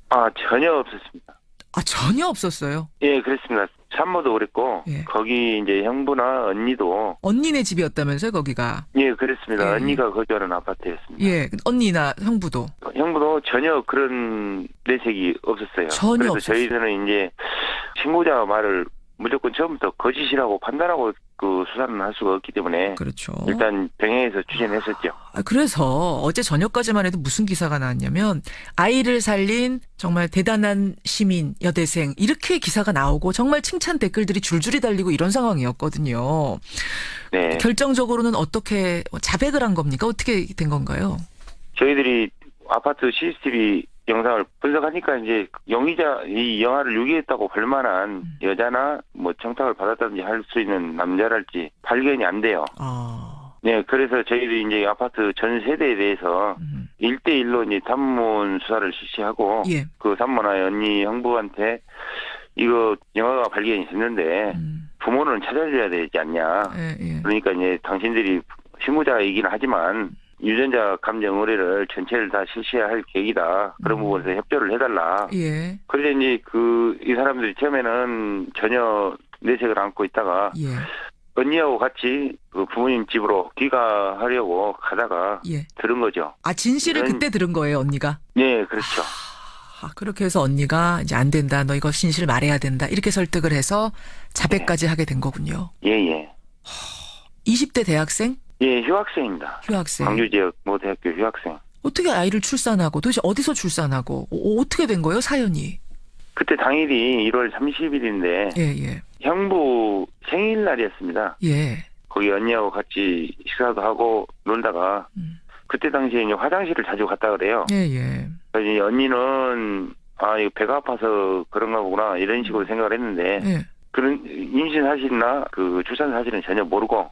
전혀 없었습니다. 전혀 없었어요? 예, 그렇습니다. 산모도 그랬고 예. 거기 이제 형부나 언니도 언니네 집이었다면서요, 거기가? 예, 그렇습니다. 예. 언니가 거주하는 아파트였습니다. 예, 언니나 형부도? 형부도 전혀 그런 내색이 없었어요. 전혀 그래서 없었어요. 저희들은 이제 신고자 말을 무조건 처음부터 거짓이라고 판단하고 그 수사는 할 수가 없기 때문에 그렇죠. 일단 병행해서 추진했었죠. 그래서 어제 저녁까지만 해도 무슨 기사가 나왔냐면 아이를 살린 정말 대단한 시민 여대생 이렇게 기사가 나오고 정말 칭찬 댓글들이 줄줄이 달리고 이런 상황이었거든요. 네. 결정적으로는 어떻게 자백을 한 겁니까? 어떻게 된 건가요? 저희들이 아파트 CCTV 영상을 분석하니까 이제 용의자 이 영화를 유기했다고 볼 만한 여자나 뭐 청탁을 받았다든지 할 수 있는 남자랄지 발견이 안 돼요. 네, 그래서 저희들이 이제 아파트 전 세대에 대해서 1대1로 이제 탐문 수사를 실시하고 예. 그 산모나 언니 형부한테 이거 영화가 발견이 됐는데 부모는 찾아줘야 되지 않냐. 예. 그러니까 이제 당신들이 신고자이긴 하지만 유전자 감정 의뢰를 전체를 다 실시해야 할 계획이다. 그런 부분에서 협조를 해달라. 예. 그래서 이제 이 사람들이 처음에는 전혀 내색을 안고 있다가 예. 언니하고 같이 그 부모님 집으로 귀가하려고 가다가 예. 들은 거죠. 진실을 그때 들은 거예요, 언니가? 네, 그렇죠. 그렇게 해서 언니가 이제 안 된다. 너 이거 진실 말해야 된다. 이렇게 설득을 해서 자백까지 하게 된 거군요. 예. 20대 대학생? 예, 휴학생입니다. 휴학생. 광주 지역 모 대학교 휴학생. 어떻게 아이를 출산하고 도대체 어디서 출산하고 어떻게 된 거예요, 사연이? 그때 당일이 1월 30일인데 예. 형부 생일날이었습니다. 예. 거기 언니하고 같이 식사도 하고 놀다가 그때 당시에 이제 화장실을 자주 갔다 그래요. 예. 그래서 이제 언니는 이거 배가 아파서 그런가 보구나 이런 식으로 생각을 했는데 예. 그런 임신 사실이나 그 출산 사실은 전혀 모르고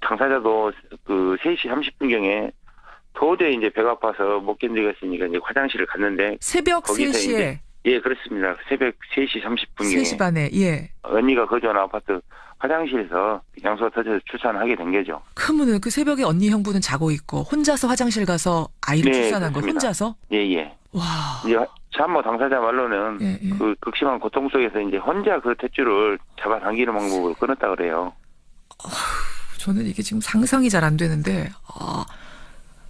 당사자도 그 3시 30분경에 도저히 이제 배가 아파서 못 견디겠으니까 이제 화장실을 갔는데 새벽 거기서 3시에 이제 예, 그렇습니다. 새벽 3시 30분경에 3시 반에 예. 언니가 거주하는 아파트 화장실에서 양수가 터져서 출산을 하게 된 거죠. 그러면은 그 새벽에 언니 형부는 자고 있고 혼자서 화장실 가서 아이를 네, 출산한 거 그렇습니다. 혼자서? 예. 와. 이제 산모 당사자 말로는 예. 그 극심한 고통 속에서 이제 혼자 그 탯줄을 잡아당기는 방법을 끊었다 그래요. 저는 이게 지금 상상이 잘 안 되는데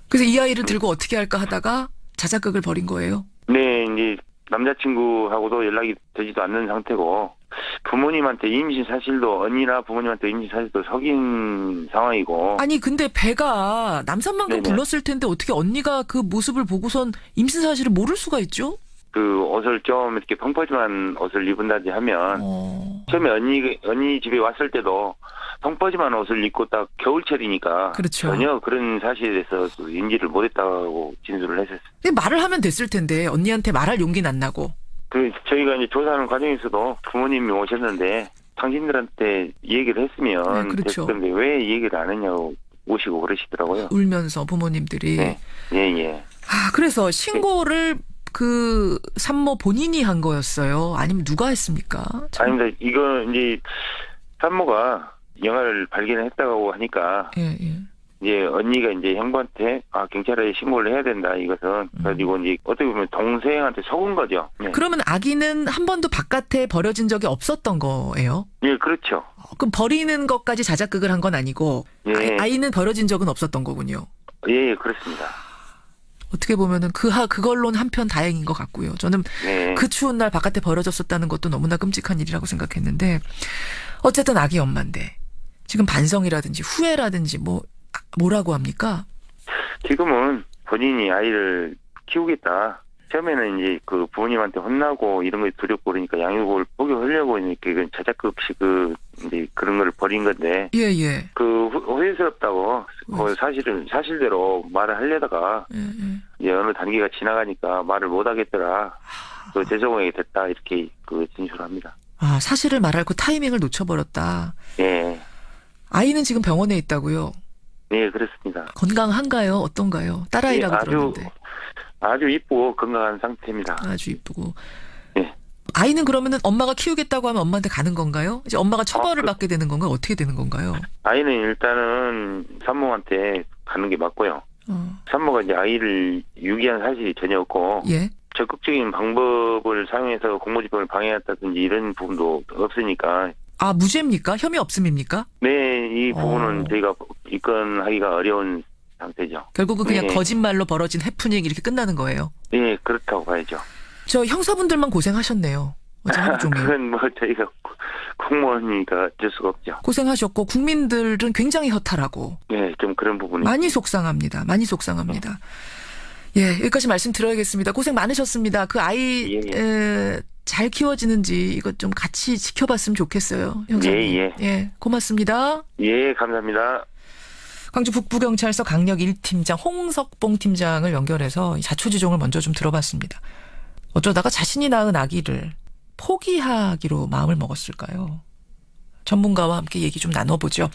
그래서 이 아이를 들고 어떻게 할까 하다가 자작극을 벌인 거예요. 네, 이제 남자친구하고도 연락이 되지도 않는 상태고 부모님한테 임신 사실도 언니나 부모님한테 임신 사실도 속인 상황이고. 아니 근데 배가 남산만큼 네네. 불렀을 텐데 어떻게 언니가 그 모습을 보고선 임신 사실을 모를 수가 있죠? 그 옷을 좀 이렇게 펑퍼짐한 옷을 입은다지 하면 처음에 언니 집에 왔을 때도 펑퍼짐한 옷을 입고 딱 겨울철이니까 그렇죠. 전혀 그런 사실에 대해서 인지를 못했다고 진술을 했었어요. 근데 말을 하면 됐을 텐데 언니한테 말할 용기는 안 나고. 그 저희가 이제 조사하는 과정에서도 부모님이 오셨는데 당신들한테 얘기를 했으면 네, 그렇죠. 됐을 건데 왜 얘기를 안 했냐고 오시고 그러시더라고요. 울면서 부모님들이. 네, 예. 그래서 신고를 그 산모 본인이 한 거였어요? 아니면 누가 했습니까? 아닙니다. 이거 이제 산모가 영화를 발견했다고 하니까 예. 이제 언니가 이제 형부한테 경찰에 신고를 해야 된다 이것은 그래가지고 이제 어떻게 보면 동생한테 속은 거죠. 네. 그러면 아기는 한 번도 바깥에 버려진 적이 없었던 거예요? 예, 그렇죠. 그럼 버리는 것까지 자작극을 한 건 아니고 예. 아이는 버려진 적은 없었던 거군요. 예, 그렇습니다. 어떻게 보면은 그걸로는 한편 다행인 것 같고요. 저는 네. 그 추운 날 바깥에 버려졌었다는 것도 너무나 끔찍한 일이라고 생각했는데 어쨌든 아기 엄마인데 지금 반성이라든지 후회라든지 뭐라고 합니까? 지금은 본인이 아이를 키우겠다. 처음에는 이제 그 부모님한테 혼나고 이런 거 두렵고 그러니까 양육을 포기하려고 이렇게 자작극식 이제 그런 걸 벌인 건데. 예. 그 후회스럽다고 그 사실대로 말을 하려다가 이제 어느 단계가 지나가니까 말을 못 하겠더라. 그 죄송하게 됐다 이렇게 그 진술합니다. 사실을 말할 그 타이밍을 놓쳐버렸다. 예. 아이는 지금 병원에 있다고요? 네, 그렇습니다. 건강한가요? 어떤가요? 딸아이라고 들었는데. 아주 이쁘고 건강한 상태입니다. 아주 이쁘고. 네. 아이는 그러면은 엄마가 키우겠다고 하면 엄마한테 가는 건가요? 이제 엄마가 처벌을 받게 되는 건가요? 어떻게 되는 건가요? 아이는 일단은 산모한테 가는 게 맞고요. 산모가 이제 아이를 유기한 사실이 전혀 없고. 예. 적극적인 방법을 사용해서 공무집행을 방해했다든지 이런 부분도 없으니까. 무죄입니까? 혐의 없음입니까? 네, 이 부분은 저희가 입건하기가 어려운 상태죠. 결국은 그냥 네. 거짓말로 벌어진 해프닝 이렇게 끝나는 거예요. 네, 그렇다고 봐야죠. 저 형사분들만 고생하셨네요. 어제 하루 종일. 그건 저희가 공무원이니까 어쩔 수가 없죠. 고생하셨고 국민들은 굉장히 허탈하고. 네, 좀 그런 부분이. 많이 속상합니다. 예, 여기까지 말씀 드려야겠습니다. 고생 많으셨습니다. 그 아이 잘 키워지는지 이것 좀 같이 지켜봤으면 좋겠어요. 형사님. 예, 고맙습니다. 예, 감사합니다. 광주 북부경찰서 강력 1팀장 홍석봉 팀장을 연결해서 자초지종을 먼저 좀 들어봤습니다. 어쩌다가 자신이 낳은 아기를 포기하기로 마음을 먹었을까요? 전문가와 함께 얘기 좀 나눠보죠.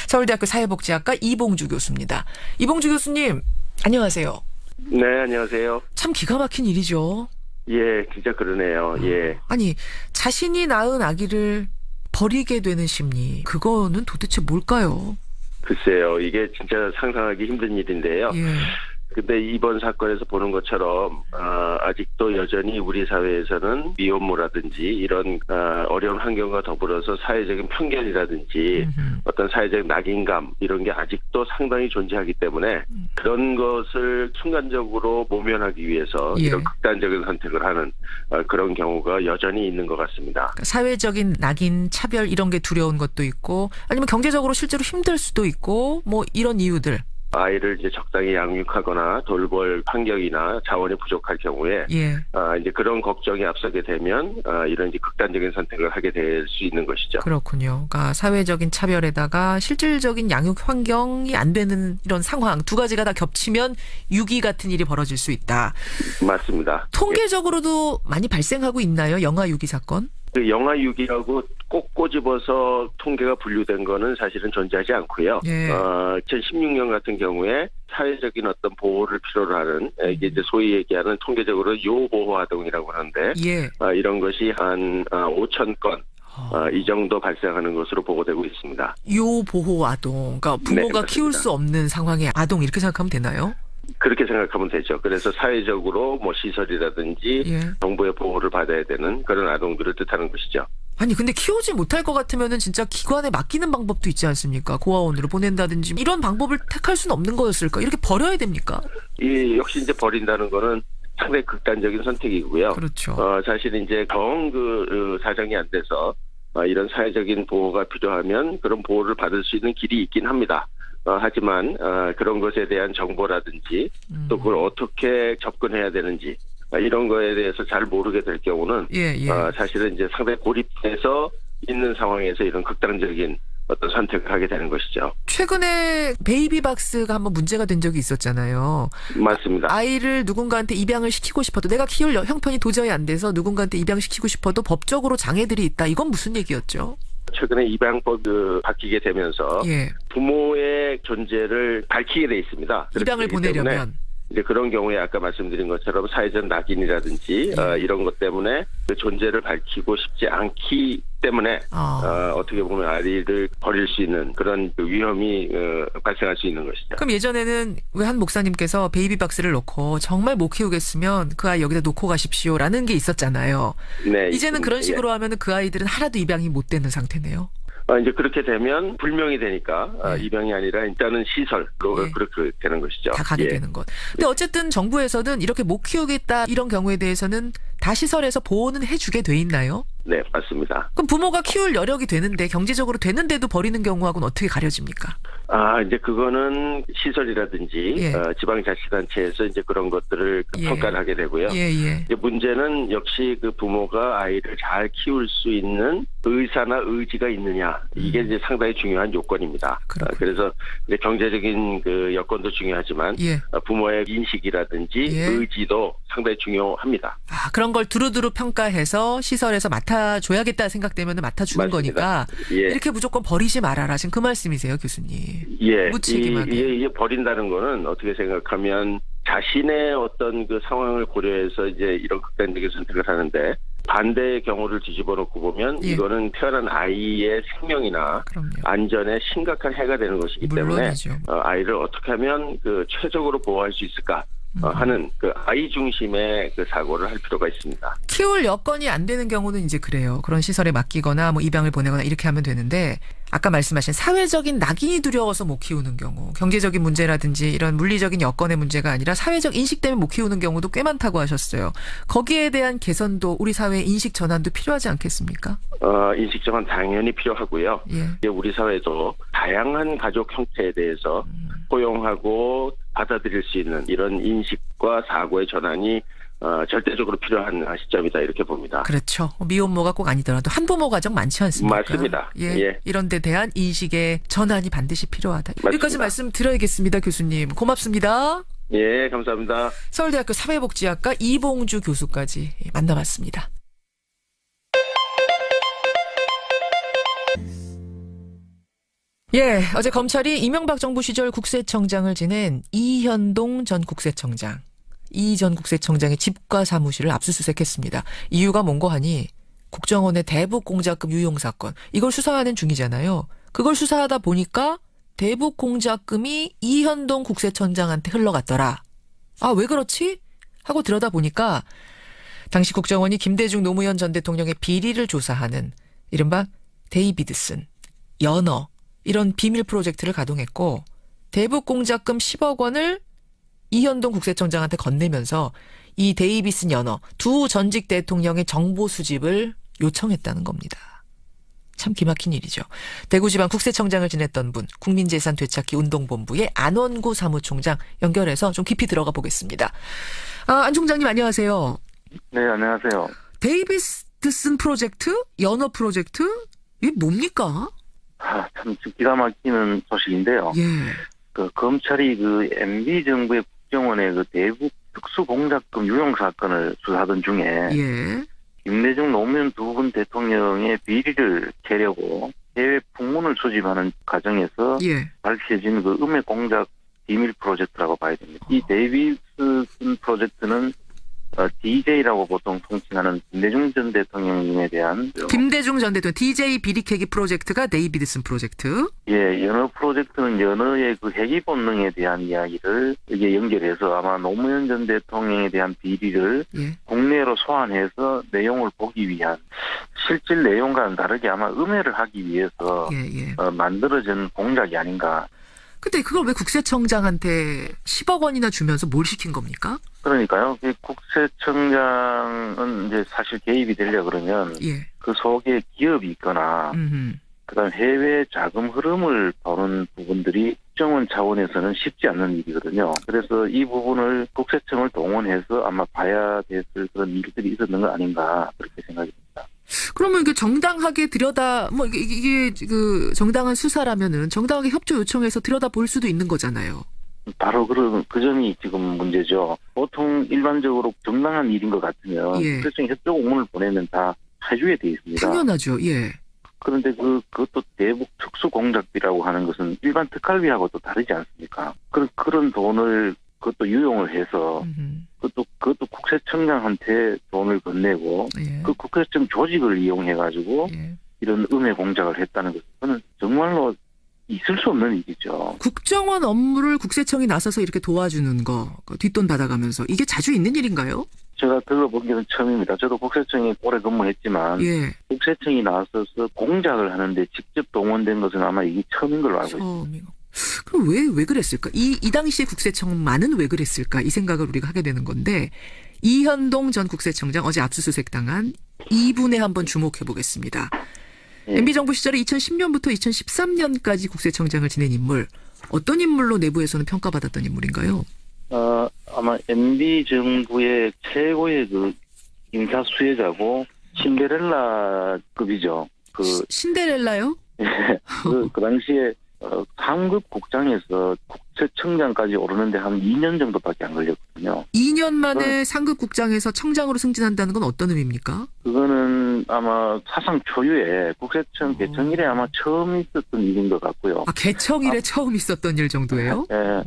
서울대학교 사회복지학과 이봉주 교수입니다. 이봉주 교수님, 안녕하세요. 네, 안녕하세요. 참 기가 막힌 일이죠. 예, 진짜 그러네요. 예. 아니, 자신이 낳은 아기를 버리게 되는 심리, 그거는 도대체 뭘까요? 글쎄요, 이게 진짜 상상하기 힘든 일인데요. 예. 근데 이번 사건에서 보는 것처럼 아직도 여전히 우리 사회에서는 미혼모라든지 이런 어려운 환경과 더불어서 사회적인 편견이라든지 어떤 사회적 낙인감 이런 게 아직도 상당히 존재하기 때문에 그런 것을 순간적으로 모면하기 위해서 이런 극단적인 선택을 하는 그런 경우가 여전히 있는 것 같습니다. 그러니까 사회적인 낙인, 차별 이런 게 두려운 것도 있고 아니면 경제적으로 실제로 힘들 수도 있고 뭐 이런 이유들. 아이를 이제 적당히 양육하거나 돌볼 환경이나 자원이 부족할 경우에 이제 그런 걱정이 앞서게 되면 이런 이제 극단적인 선택을 하게 될 수 있는 것이죠. 그렇군요. 그러니까 사회적인 차별에다가 실질적인 양육 환경이 안 되는 이런 상황 두 가지가 다 겹치면 유기 같은 일이 벌어질 수 있다. 맞습니다. 통계적으로도 많이 발생하고 있나요? 영아 유기 사건? 그 영아 6이라고 꼭 꼬집어서 통계가 분류된 거는 사실은 존재하지 않고요. 예. 2016년 같은 경우에 사회적인 어떤 보호를 필요로 하는 이게 이제 소위 얘기하는 통계적으로 요보호 아동이라고 하는데 예. 이런 것이 한 5천 건 이 정도 발생하는 것으로 보고되고 있습니다. 요보호 아동, 그러니까 부모가 네, 키울 수 없는 상황의 아동 이렇게 생각하면 되나요? 그렇게 생각하면 되죠. 그래서 사회적으로 뭐 시설이라든지 예. 정부의 보호를 받아야 되는 그런 아동들을 뜻하는 것이죠. 아니 근데 키우지 못할 것 같으면은 진짜 기관에 맡기는 방법도 있지 않습니까? 고아원으로 보낸다든지 이런 방법을 택할 수는 없는 거였을까? 이렇게 버려야 됩니까? 이 역시 이제 버린다는 거는 상당히 극단적인 선택이고요. 그렇죠. 사실 이제 정 사정이 안 돼서 이런 사회적인 보호가 필요하면 그런 보호를 받을 수 있는 길이 있긴 합니다. 하지만 그런 것에 대한 정보라든지 또 그걸 어떻게 접근해야 되는지 이런 거에 대해서 잘 모르게 될 경우는 사실은 이제 상당히 고립돼서 있는 상황에서 이런 극단적인 어떤 선택을 하게 되는 것이죠. 최근에 베이비박스가 한번 문제가 된 적이 있었잖아요. 맞습니다. 아이를 누군가한테 입양을 시키고 싶어도 내가 키울 형편이 도저히 안 돼서 누군가한테 입양시키고 싶어도 법적으로 장애들이 있다. 이건 무슨 얘기였죠? 최근에 입양법 바뀌게 되면서 부모의 존재를 밝히게 돼 있습니다. 입양을 보내려면. 이제 그런 경우에 아까 말씀드린 것처럼 사회적 낙인이라든지 이런 것 때문에 그 존재를 밝히고 싶지 않기 때문에 어떻게 보면 아이를 버릴 수 있는 그런 위험이 발생할 수 있는 것이죠. 그럼 예전에는 왜 한 목사님께서 베이비박스를 놓고 정말 못 키우겠으면 그 아이 여기다 놓고 가십시오라는 게 있었잖아요. 네, 이제는 그런 식으로 하면 그 아이들은 하나도 입양이 못 되는 상태네요. 이제 그렇게 되면 불명이 되니까 입양이 아니라 일단은 시설로 그렇게 되는 것이죠. 다 가게 되는 것. 근데 어쨌든 정부에서는 이렇게 못 키우겠다 이런 경우에 대해서는 다 시설에서 보호는 해주게 돼 있나요? 네, 맞습니다. 그럼 부모가 키울 여력이 되는데 경제적으로 되는데도 버리는 경우하고는 어떻게 가려집니까? 이제 그거는 시설이라든지 지방자치단체에서 이제 그런 것들을 평가를 하게 되고요. 이제 문제는 역시 그 부모가 아이를 잘 키울 수 있는 의사나 의지가 있느냐 이게 이제 상당히 중요한 요건입니다. 그래서 이제 경제적인 그 여건도 중요하지만 부모의 인식이라든지 의지도 상당히 중요합니다. 그런 걸 두루두루 평가해서 시설에서 맡아줘야겠다 생각되면 맡아주는 거니까 이렇게 무조건 버리지 말아라. 지금 그 말씀이세요, 교수님. 무책임하게. 버린다는 거는 어떻게 생각하면 자신의 어떤 그 상황을 고려해서 이제 이런 극단적인 선택을 하는데 반대의 경우를 뒤집어 놓고 보면 이거는 태어난 아이의 생명이나 안전에 심각한 해가 되는 것이기 때문에 아이를 어떻게 하면 그 최적으로 보호할 수 있을까 하는 그 아이 중심의 그 사고를 할 필요가 있습니다. 키울 여건이 안 되는 경우는 이제 그래요. 그런 시설에 맡기거나 뭐 입양을 보내거나 이렇게 하면 되는데 아까 말씀하신 사회적인 낙인이 두려워서 못 키우는 경우, 경제적인 문제라든지 이런 물리적인 여건의 문제가 아니라 사회적 인식 때문에 못 키우는 경우도 꽤 많다고 하셨어요. 거기에 대한 개선도 우리 사회의 인식 전환도 필요하지 않겠습니까? 인식 전환 당연히 필요하고요. 우리 사회도 다양한 가족 형태에 대해서 포용하고 받아들일 수 있는 이런 인식과 사고의 전환이 절대적으로 필요한 시점이다 이렇게 봅니다. 그렇죠. 미혼모가 꼭 아니더라도 한부모 가정 많지 않습니까? 맞습니다. 이런 데 대한 인식의 전환이 반드시 필요하다. 맞습니다. 여기까지 말씀 드려야겠습니다. 교수님. 고맙습니다. 감사합니다. 서울대학교 사회복지학과 이봉주 교수까지 만나봤습니다. 어제 검찰이 이명박 정부 시절 국세청장을 지낸 이현동 전 국세청장, 이 전 국세청장의 집과 사무실을 압수수색했습니다. 이유가 뭔고 하니 국정원의 대북공작금 유용 사건, 이걸 수사하는 중이잖아요. 그걸 수사하다 보니까 대북공작금이 이현동 국세청장한테 흘러갔더라. 왜 그렇지? 하고 들여다보니까 당시 국정원이 김대중 노무현 전 대통령의 비리를 조사하는 이른바 데이비드슨, 연어 이런 비밀 프로젝트를 가동했고 대북공작금 10억 원을 이현동 국세청장한테 건네면서 이 데이비슨 연어 두 전직 대통령의 정보 수집을 요청했다는 겁니다. 참 기막힌 일이죠. 대구지방 국세청장을 지냈던 분, 국민재산 되찾기 운동본부의 안원구 사무총장 연결해서 좀 깊이 들어가 보겠습니다. 안 총장님 안녕하세요. 네, 안녕하세요. 데이비드슨 프로젝트, 연어 프로젝트, 이게 뭡니까? 참 기가 막히는 소식인데요. 그 검찰이 그 MB 정부의 국정원의 그 대북 특수공작금 유용 사건을 수사하던 중에 김대중 노무현 두 분 대통령의 비리를 캐려고 해외 풍문을 수집하는 과정에서 예. 밝혀진 그 음해 공작 비밀 프로젝트라고 봐야 됩니다. 이 데이비슨 프로젝트는 DJ라고 보통 통칭하는 김대중 전 대통령에 대한 김대중 전 대통령 DJ 비리 캐기 프로젝트가 데이비드슨 프로젝트. 예, 연어 프로젝트는 연어의 그 회귀 본능에 대한 이야기를 이게 연결해서 아마 노무현 전 대통령에 대한 비리를 예. 국내로 소환해서 내용을 보기 위한 실질 내용과는 다르게 아마 음해를 하기 위해서 예. 만들어진 공작이 아닌가. 근데 그걸 왜 국세청장한테 10억 원이나 주면서 뭘 시킨 겁니까? 그러니까요. 국세청장은 이제 사실 개입이 되려 그러면 예. 그 속에 기업이 있거나 그다음 해외 자금 흐름을 보는 부분들이 국정원 차원에서는 쉽지 않는 일이거든요. 그래서 이 부분을 국세청을 동원해서 아마 봐야 됐을 그런 일들이 있었는 거 아닌가 그렇게 생각이 듭니다. 그러면 이게 정당하게 이게 그 정당한 수사라면은 정당하게 협조 요청해서 들여다 볼 수도 있는 거잖아요. 바로 그 점이 지금 문제죠. 보통 일반적으로 정당한 일인 것 같으면 예. 국세청 협조 공문을 보내면 다 해주게 돼 있습니다. 당연하죠. 예. 그런데 그것도 대북 특수 공작비라고 하는 것은 일반 특활비하고 또 다르지 않습니까? 그런 돈을 그것도 유용을 해서 그것도 국세청장한테 돈을 건네고 예. 그 국세청 조직을 이용해가지고 예. 이런 음해 공작을 했다는 것은 그건 정말로 있을 수 없는 일이죠. 국정원 업무를 국세청이 나서서 이렇게 도와주는 거, 뒷돈 받아가면서 이게 자주 있는 일인가요? 제가 들어본 게 처음입니다. 저도 국세청에 오래 근무했지만 예. 국세청이 나서서 공작을 하는데 직접 동원된 것은 아마 이게 처음인 걸로 알고 있습니다. 그럼 왜 그랬을까? 이 당시에 국세청만은 왜 그랬을까? 이 생각을 우리가 하게 되는 건데 이현동 전 국세청장 어제 압수수색 당한 이분에 한번 주목해 보겠습니다. 예. MB정부 시절에 2010년부터 2013년까지 국세청장을 지낸 인물. 어떤 인물로 내부에서는 평가받았던 인물인가요? 아마 MB 정부의 최고의 그 인사 수혜자고 신데렐라급이죠. 신데렐라요? 그 당시에 상급 국장에서 국세청장까지 오르는데 한 2년 정도밖에 안 걸렸거든요. 2년 만에 상급 국장에서 청장으로 승진한다는 건 어떤 의미입니까? 그거는 아마 사상 초유의 국세청 개청 이래 아마 처음 있었던 일인 것 같고요. 개청 이래 처음 있었던 일 정도예요? 네.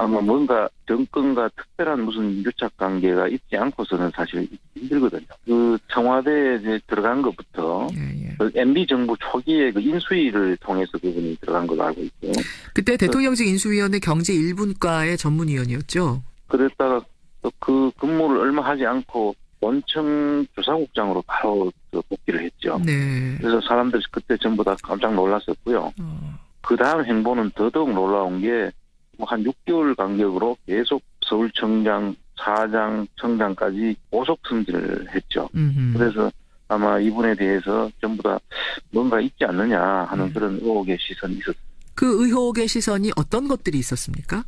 아마 뭔가 정권과 특별한 무슨 유착 관계가 있지 않고서는 사실 힘들거든요. 그 청와대에 이제 들어간 것부터 그 MB 정부 초기에 그 인수위를 통해서 그분이 들어간 걸로 알고 있고. 그때 대통령직 인수위원회 경제 1분과의 전문위원이었죠. 그랬다가 또 그 근무를 얼마 하지 않고 원청 조사국장으로 바로 복귀를 했죠. 네. 그래서 사람들이 그때 전부 다 깜짝 놀랐었고요. 그 다음 행보는 더더욱 놀라운 게 한 6개월 간격으로 계속 서울청장, 사장, 청장까지 고속 승진을 했죠. 그래서 아마 이분에 대해서 전부 다 뭔가 있지 않느냐 하는 그런 의혹의 시선이 있었습니다. 그 의혹의 시선이 어떤 것들이 있었습니까?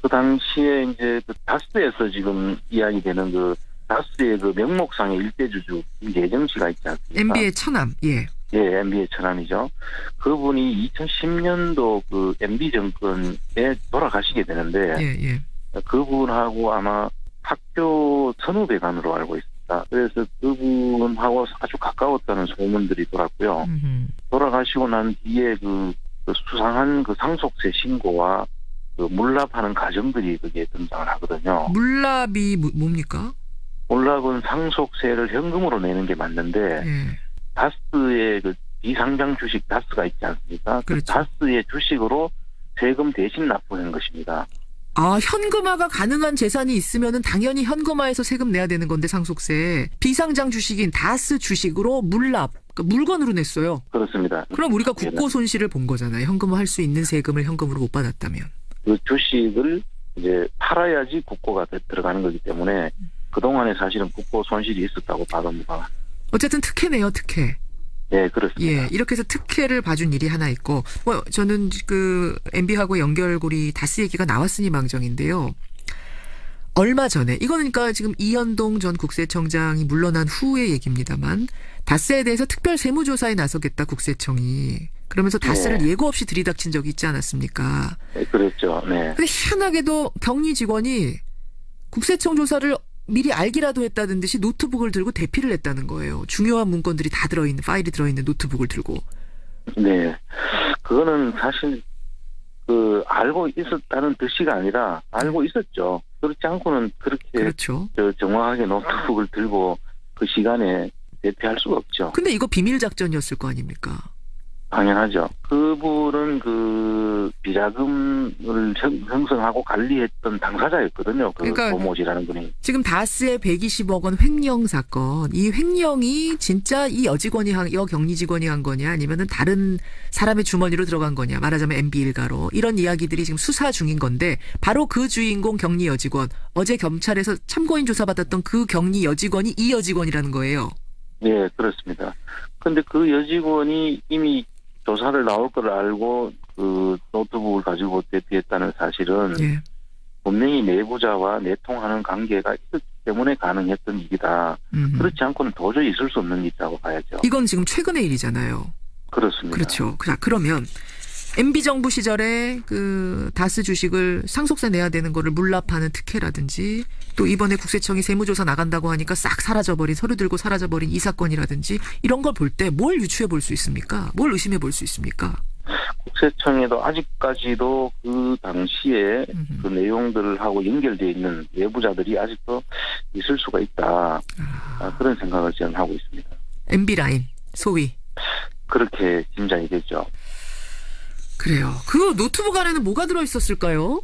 그 당시에 이제 그 다스에서 지금 이야기되는 그 다스의 그 명목상의 일대주주 김재정 씨가 있지 않습니까? MB의 처남, 예. 예, MB의 처남이죠. 그분이 2010년도 그 MB 정권에 돌아가시게 되는데, 그분하고 아마 학교 선후배간으로 알고 있습니다. 그래서 그분하고 아주 가까웠다는 소문들이 돌았고요. 돌아가시고 난 뒤에 그 수상한 그 상속세 신고와 그 물납하는 과정들이 그게 등장을 하거든요. 물납이 뭡니까? 물납은 상속세를 현금으로 내는 게 맞는데, 다스의 그 비상장 주식 다스가 있지 않습니까? 그렇죠. 그 다스의 주식으로 세금 대신 납부하는 것입니다. 현금화가 가능한 재산이 있으면은 당연히 현금화해서 세금 내야 되는 건데 상속세. 비상장 주식인 다스 주식으로 물납, 그러니까 물건으로 냈어요. 그렇습니다. 그럼 우리가 국고 손실을 본 거잖아요. 현금화할 수 있는 세금을 현금으로 못 받았다면. 그 주식을 이제 팔아야지 국고가 들어가는 거기 때문에 그동안에 사실은 국고 손실이 있었다고 봐도 무방합니다. 어쨌든 특혜네요, 특혜. 네, 그렇습니다. 예, 이렇게 해서 특혜를 봐준 일이 하나 있고, 저는 그 MB하고 연결고리 다스 얘기가 나왔으니 망정인데요. 얼마 전에, 이거는 그러니까 지금 이현동 전 국세청장이 물러난 후의 얘기입니다만, 다스에 대해서 특별 세무조사에 나서겠다, 국세청이. 그러면서 다스를 예고 없이 들이닥친 적이 있지 않았습니까? 네, 그랬죠. 네. 근데 희한하게도 격리 직원이 국세청 조사를 미리 알기라도 했다는 듯이 노트북을 들고 대피를 했다는 거예요. 중요한 문건들이 다 들어있는, 파일이 들어있는 노트북을 들고. 네. 그거는 사실 알고 있었다는 뜻이가 아니라 알고 있었죠. 그렇지 않고는 그렇게 그렇죠. 정확하게 노트북을 들고 그 시간에 대피할 수가 없죠. 근데 이거 비밀 작전이었을 거 아닙니까? 당연하죠. 그분은 그 비자금을 형성하고 관리했던 당사자였거든요. 그러니까 도모지라는 분이. 지금 다스의 120억 원 횡령 사건, 이 횡령이 진짜 이 여경리 직원이 한 거냐, 아니면은 다른 사람의 주머니로 들어간 거냐, 말하자면 MB 일가로, 이런 이야기들이 지금 수사 중인 건데, 바로 그 주인공 격리 여직원, 어제 경찰에서 참고인 조사받았던 그 격리 여직원이 이 여직원이라는 거예요. 네, 그렇습니다. 근데 그 여직원이 이미 조사를 나올 걸 알고 그 노트북을 가지고 대피했다는 사실은 예. 분명히 내부자와 내통하는 관계가 있었기 때문에 가능했던 일이다. 그렇지 않고는 도저히 있을 수 없는 일이라고 봐야죠. 이건 지금 최근의 일이잖아요. 그렇습니다. 그렇죠. 자, 그러면 MB 정부 시절에 그 다스 주식을 상속세 내야 되는 거를 물납하는 특혜라든지, 또 이번에 국세청이 세무조사 나간다고 하니까 싹 사라져버린, 서류 들고 사라져버린 이 사건이라든지, 이런 걸 볼 때 뭘 유추해 볼 수 있습니까? 뭘 의심해 볼 수 있습니까? 국세청에도 아직까지도 그 당시에 그 내용들을 하고 연결되어 있는 내부자들이 아직도 있을 수가 있다. 그런 생각을 저는 하고 있습니다. MB 라인 소위 그렇게 짐작이 되죠. 그래요. 그 노트북 안에는 뭐가 들어 있었을까요?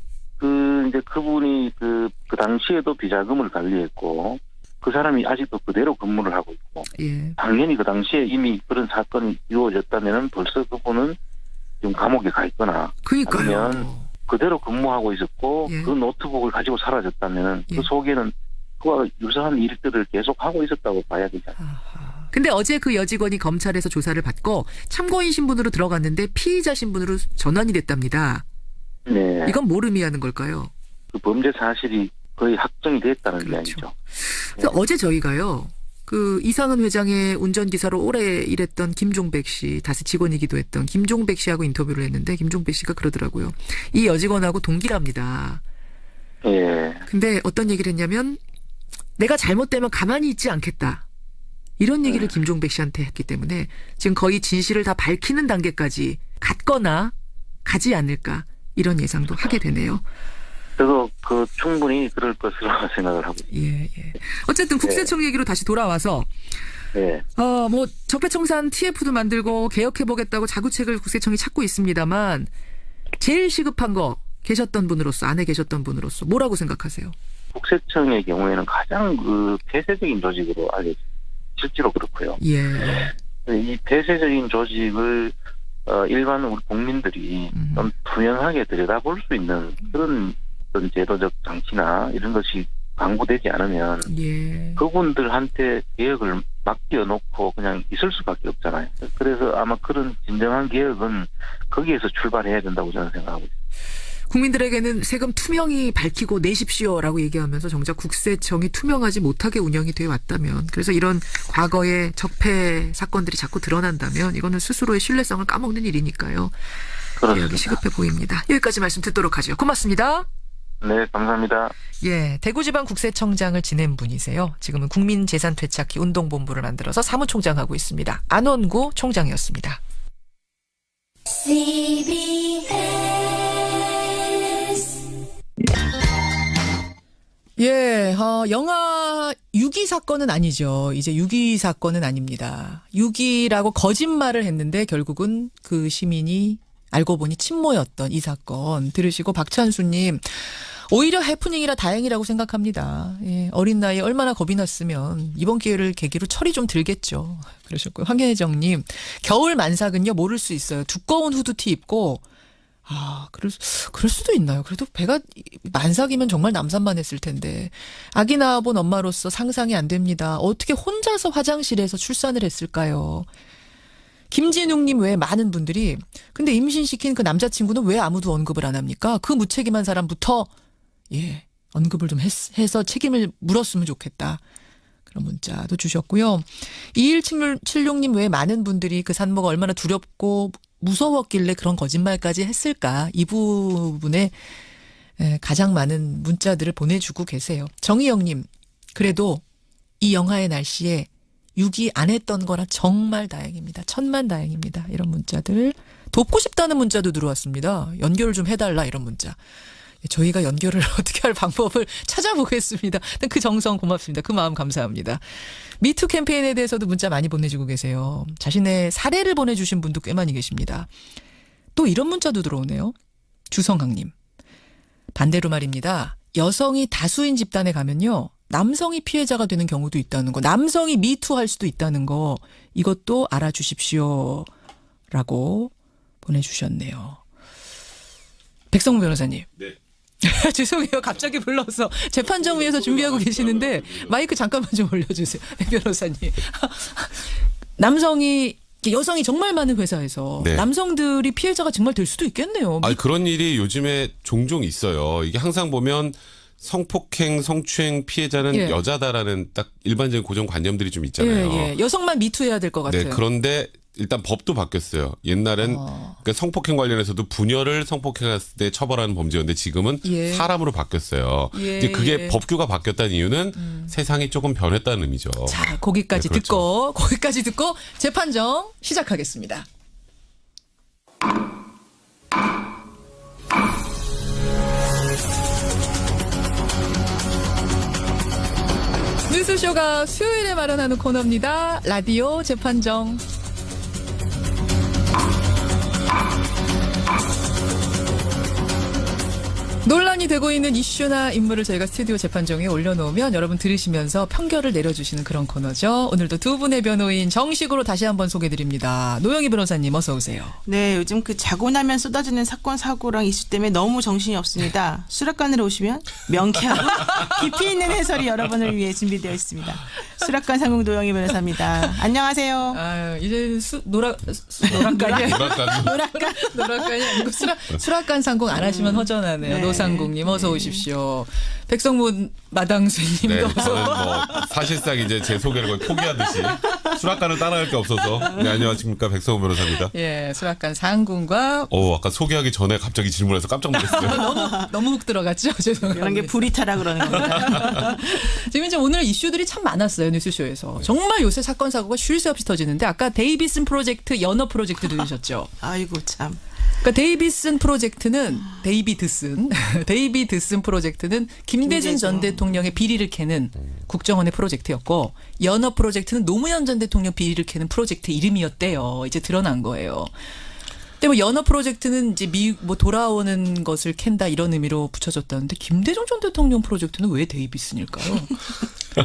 이제 그분이 그 당시에도 비자금을 관리했고, 그 사람이 아직도 그대로 근무를 하고 있고, 예. 당연히 그 당시에 이미 그런 사건이 이루어졌다면은 벌써 그분은 지금 감옥에 가 있거나, 그러니까요. 아니면 그대로 근무하고 있었고, 예. 그 노트북을 가지고 사라졌다면은 예. 그 속에는 그와 유사한 일들을 계속 하고 있었다고 봐야 되잖아요. 근데 어제 그 여직원이 검찰에서 조사를 받고 참고인 신분으로 들어갔는데 피의자 신분으로 전환이 됐답니다. 네. 이건 뭘 의미하는 걸까요? 그 범죄 사실이 거의 확정이 됐다는 이야기죠. 그래서 어제 저희가요, 그 이상은 회장의 운전기사로 오래 일했던 김종백 씨, 다스 직원이기도 했던 김종백 씨하고 인터뷰를 했는데, 김종백 씨가 그러더라고요. 이 여직원하고 동기랍니다. 예. 근데 어떤 얘기를 했냐면, 내가 잘못되면 가만히 있지 않겠다. 이런 얘기를 김종백 씨한테 했기 때문에 지금 거의 진실을 다 밝히는 단계까지 갔거나 가지 않을까, 이런 예상도 하게 되네요. 그래서 충분히 그럴 것으로 생각을 하고 있습니다. 예. 어쨌든 국세청 얘기로 다시 돌아와서, 네. 뭐 적폐청산 TF도 만들고 개혁해보겠다고 자구책을 국세청이 찾고 있습니다만, 제일 시급한 거 계셨던 분으로서, 안에 계셨던 분으로서 뭐라고 생각하세요? 국세청의 경우에는 가장 폐쇄적인 조직으로 실제로 그렇고요. 예. 이 폐쇄적인 조직을 일반 우리 국민들이 좀 투명하게 들여다볼 수 있는 그런 어떤 제도적 장치나 이런 것이 강구되지 않으면 그분들한테 개혁을 맡겨놓고 그냥 있을 수밖에 없잖아요. 그래서 아마 그런 진정한 개혁은 거기에서 출발해야 된다고 저는 생각하고 있습니다. 국민들에게는 세금 투명히 밝히고 내십시오라고 얘기하면서 정작 국세청이 투명하지 못하게 운영이 되어 왔다면, 그래서 이런 과거의 적폐 사건들이 자꾸 드러난다면 이거는 스스로의 신뢰성을 까먹는 일이니까요. 개혁이 시급해 보입니다. 여기까지 말씀 듣도록 하죠. 고맙습니다. 네, 감사합니다. 예, 대구지방국세청장을 지낸 분이세요. 지금은 국민재산되찾기 운동본부를 만들어서 사무총장하고 있습니다. 안원구 총장이었습니다. 예, 영화 6.2 사건은 아니죠. 이제 6.2 사건은 아닙니다. 6.2라고 거짓말을 했는데 결국은 그 시민이 알고 보니 친모였던 이 사건 들으시고, 박찬수님, 오히려 해프닝이라 다행이라고 생각합니다. 예, 어린 나이에 얼마나 겁이 났으면 이번 기회를 계기로 철이 좀 들겠죠. 그러셨고요. 황현정님, 겨울 만삭은요 모를 수 있어요. 두꺼운 후드티 입고, 그럴 수도 있나요? 그래도 배가 만삭이면 정말 남산만 했을 텐데. 아기 낳아본 엄마로서 상상이 안 됩니다. 어떻게 혼자서 화장실에서 출산을 했을까요? 김진웅님 외에 많은 분들이, 근데 임신시킨 그 남자친구는 왜 아무도 언급을 안 합니까? 그 무책임한 사람부터 언급을 좀 해서 책임을 물었으면 좋겠다. 그런 문자도 주셨고요. 2176님 외에 많은 분들이 그 산모가 얼마나 두렵고 무서웠길래 그런 거짓말까지 했을까, 이 부분에 가장 많은 문자들을 보내주고 계세요. 정희영님, 그래도 이 영하의 날씨에 유기 안 했던 거라 정말 다행입니다. 천만 다행입니다. 이런 문자들. 돕고 싶다는 문자도 들어왔습니다. 연결을 좀 해달라 이런 문자. 저희가 연결을 어떻게 할 방법을 찾아보겠습니다. 그 정성 고맙습니다. 그 마음 감사합니다. 미투 캠페인에 대해서도 문자 많이 보내주고 계세요. 자신의 사례를 보내주신 분도 꽤 많이 계십니다. 또 이런 문자도 들어오네요. 주성학님. 반대로 말입니다. 여성이 다수인 집단에 가면요. 남성이 피해자가 되는 경우도 있다는 거. 남성이 미투 할 수도 있다는 거. 이것도 알아주십시오. 라고 보내주셨네요. 백성무 변호사님. 네. 죄송해요. 갑자기 불러서 재판정 위에서 준비하고 계시는데 마이크 잠깐만 좀 올려주세요. 백 변호사님. 여성이 정말 많은 회사에서 네. 남성들이 피해자가 정말 될 수도 있겠네요. 그런 일이 요즘에 종종 있어요. 이게 항상 보면 성폭행, 성추행 피해자는 예. 여자다라는 딱 일반적인 고정관념들이 좀 있잖아요. 예. 여성만 미투해야 될 것 같아요. 네, 그런데 일단 법도 바뀌었어요. 옛날엔 그러니까 성폭행 관련해서도 부녀를 성폭행했을 때 처벌하는 범죄였는데 지금은 예. 사람으로 바뀌었어요. 예. 이제 그게 법규가 바뀌었다는 이유는 세상이 조금 변했다는 의미죠. 자, 거기까지 네, 그렇죠. 듣고 재판정 시작하겠습니다. 뉴스쇼가 수요일에 마련하는 코너입니다. 라디오 재판정. 논란이 되고 있는 이슈나 인물을 저희가 스튜디오 재판정에 올려놓으면 여러분 들으시면서 판결을 내려주시는 그런 코너죠. 오늘도 두 분의 변호인 정식으로 다시 한번 소개드립니다. 노영희 변호사님 어서 오세요. 네, 요즘 자고 나면 쏟아지는 사건 사고랑 이슈 때문에 너무 정신이 없습니다. 수락관으로 오시면 명쾌하고 깊이 있는 해설이 여러분을 위해 준비되어 있습니다. 수락관 상공 노영희 변호사입니다. 안녕하세요. 이제 노락관이 아니고 수락관 상공 안 하시면 허전하네요. 네. 노상공님 어서 오십시오. 백성문 마당수님도 네, 어서. 저는 사실상 이제 제 소개를 거의 포기하듯이 수락관을 따라갈 게 없어서. 네, 안녕하십니까. 백성훈 변호사입니다. 예, 수락관 상공과. 아까 소개하기 전에 갑자기 질문해서 깜짝 놀랐어요. 너무 훅 들어갔죠? 죄송합니다. 이런 게 불이타라 그러는 겁니다. 지금 이제 오늘 이슈들이 참 많았어요. 뉴스쇼에서. 정말 요새 사건 사고가 쉴 새 없이 터지는데 아까 데이비슨 프로젝트 연어 프로젝트 들으셨죠? 아이고 참. 그러니까 데이비슨 프로젝트는 김대중 전 대통령의 비리를 캐는 국정원의 프로젝트였고 연어 프로젝트는 노무현 전 대통령 비리를 캐는 프로젝트 이름이었대요. 이제 드러난 거예요. 근데 연어 프로젝트는 이제 돌아오는 것을 캔다 이런 의미로 붙여졌다는데 김대중 전 대통령 프로젝트는 왜 데이비슨일까요?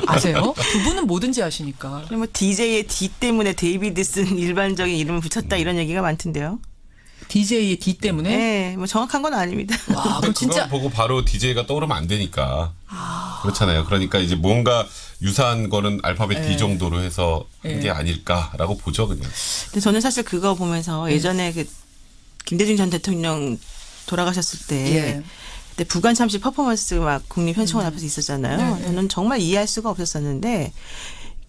아세요? 두 분은 뭐든지 아시니까. DJ의 D 때문에 데이비드슨 일반적인 이름을 붙였다 이런 얘기가 많던데요. DJ의 D 때문에? 네, 정확한 건 아닙니다. 와, 그럼 진짜 그걸 보고 바로 DJ가 떠오르면 안 되니까. 그렇잖아요. 그러니까 이제 뭔가 유사한 거는 알파벳 D 정도로 해서 한 게 아닐까라고 보죠, 그냥. 근데 저는 사실 그거 보면서 예전에 김대중 전 대통령 돌아가셨을 때 그때 부관 참시 퍼포먼스 막 국립현충원 앞에서 있었잖아요. 저는 정말 이해할 수가 없었었는데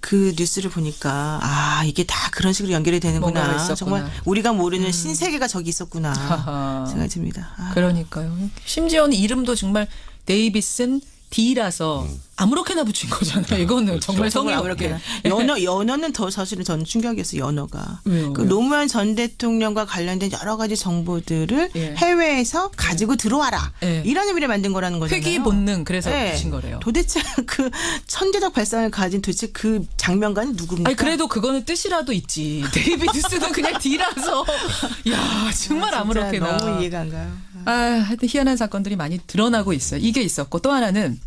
그 뉴스를 보니까 이게 다 그런 식으로 연결이 되는구나. 정말 우리가 모르는 신세계가 저기 있었구나 생각이 듭니다. 그러니까요. 심지어는 이름도 정말 데이비슨 D라서 아무렇게나 붙인 거잖아요. 이거는 그렇죠. 정말 성의 아무렇게나. 없게. 연어는 더 사실은 저는 충격이었어요. 연어가. 왜요? 노무현 전 대통령과 관련된 여러 가지 정보들을 해외에서 가지고 들어와라. 이런 의미를 만든 거라는 거잖아요. 회귀 본능 그래서 붙인 거래요. 도대체 그 천재적 발상을 가진 도대체 그 장면가는 누굽니까? 아니 그래도 그거는 뜻이라도 있지. 데이비드스는 그냥 D라서. 야 정말 아무렇게나. 너무 이해가 안 가요. 하여튼 희한한 사건들이 많이 드러나고 있어요. 이게 있었고 또 하나는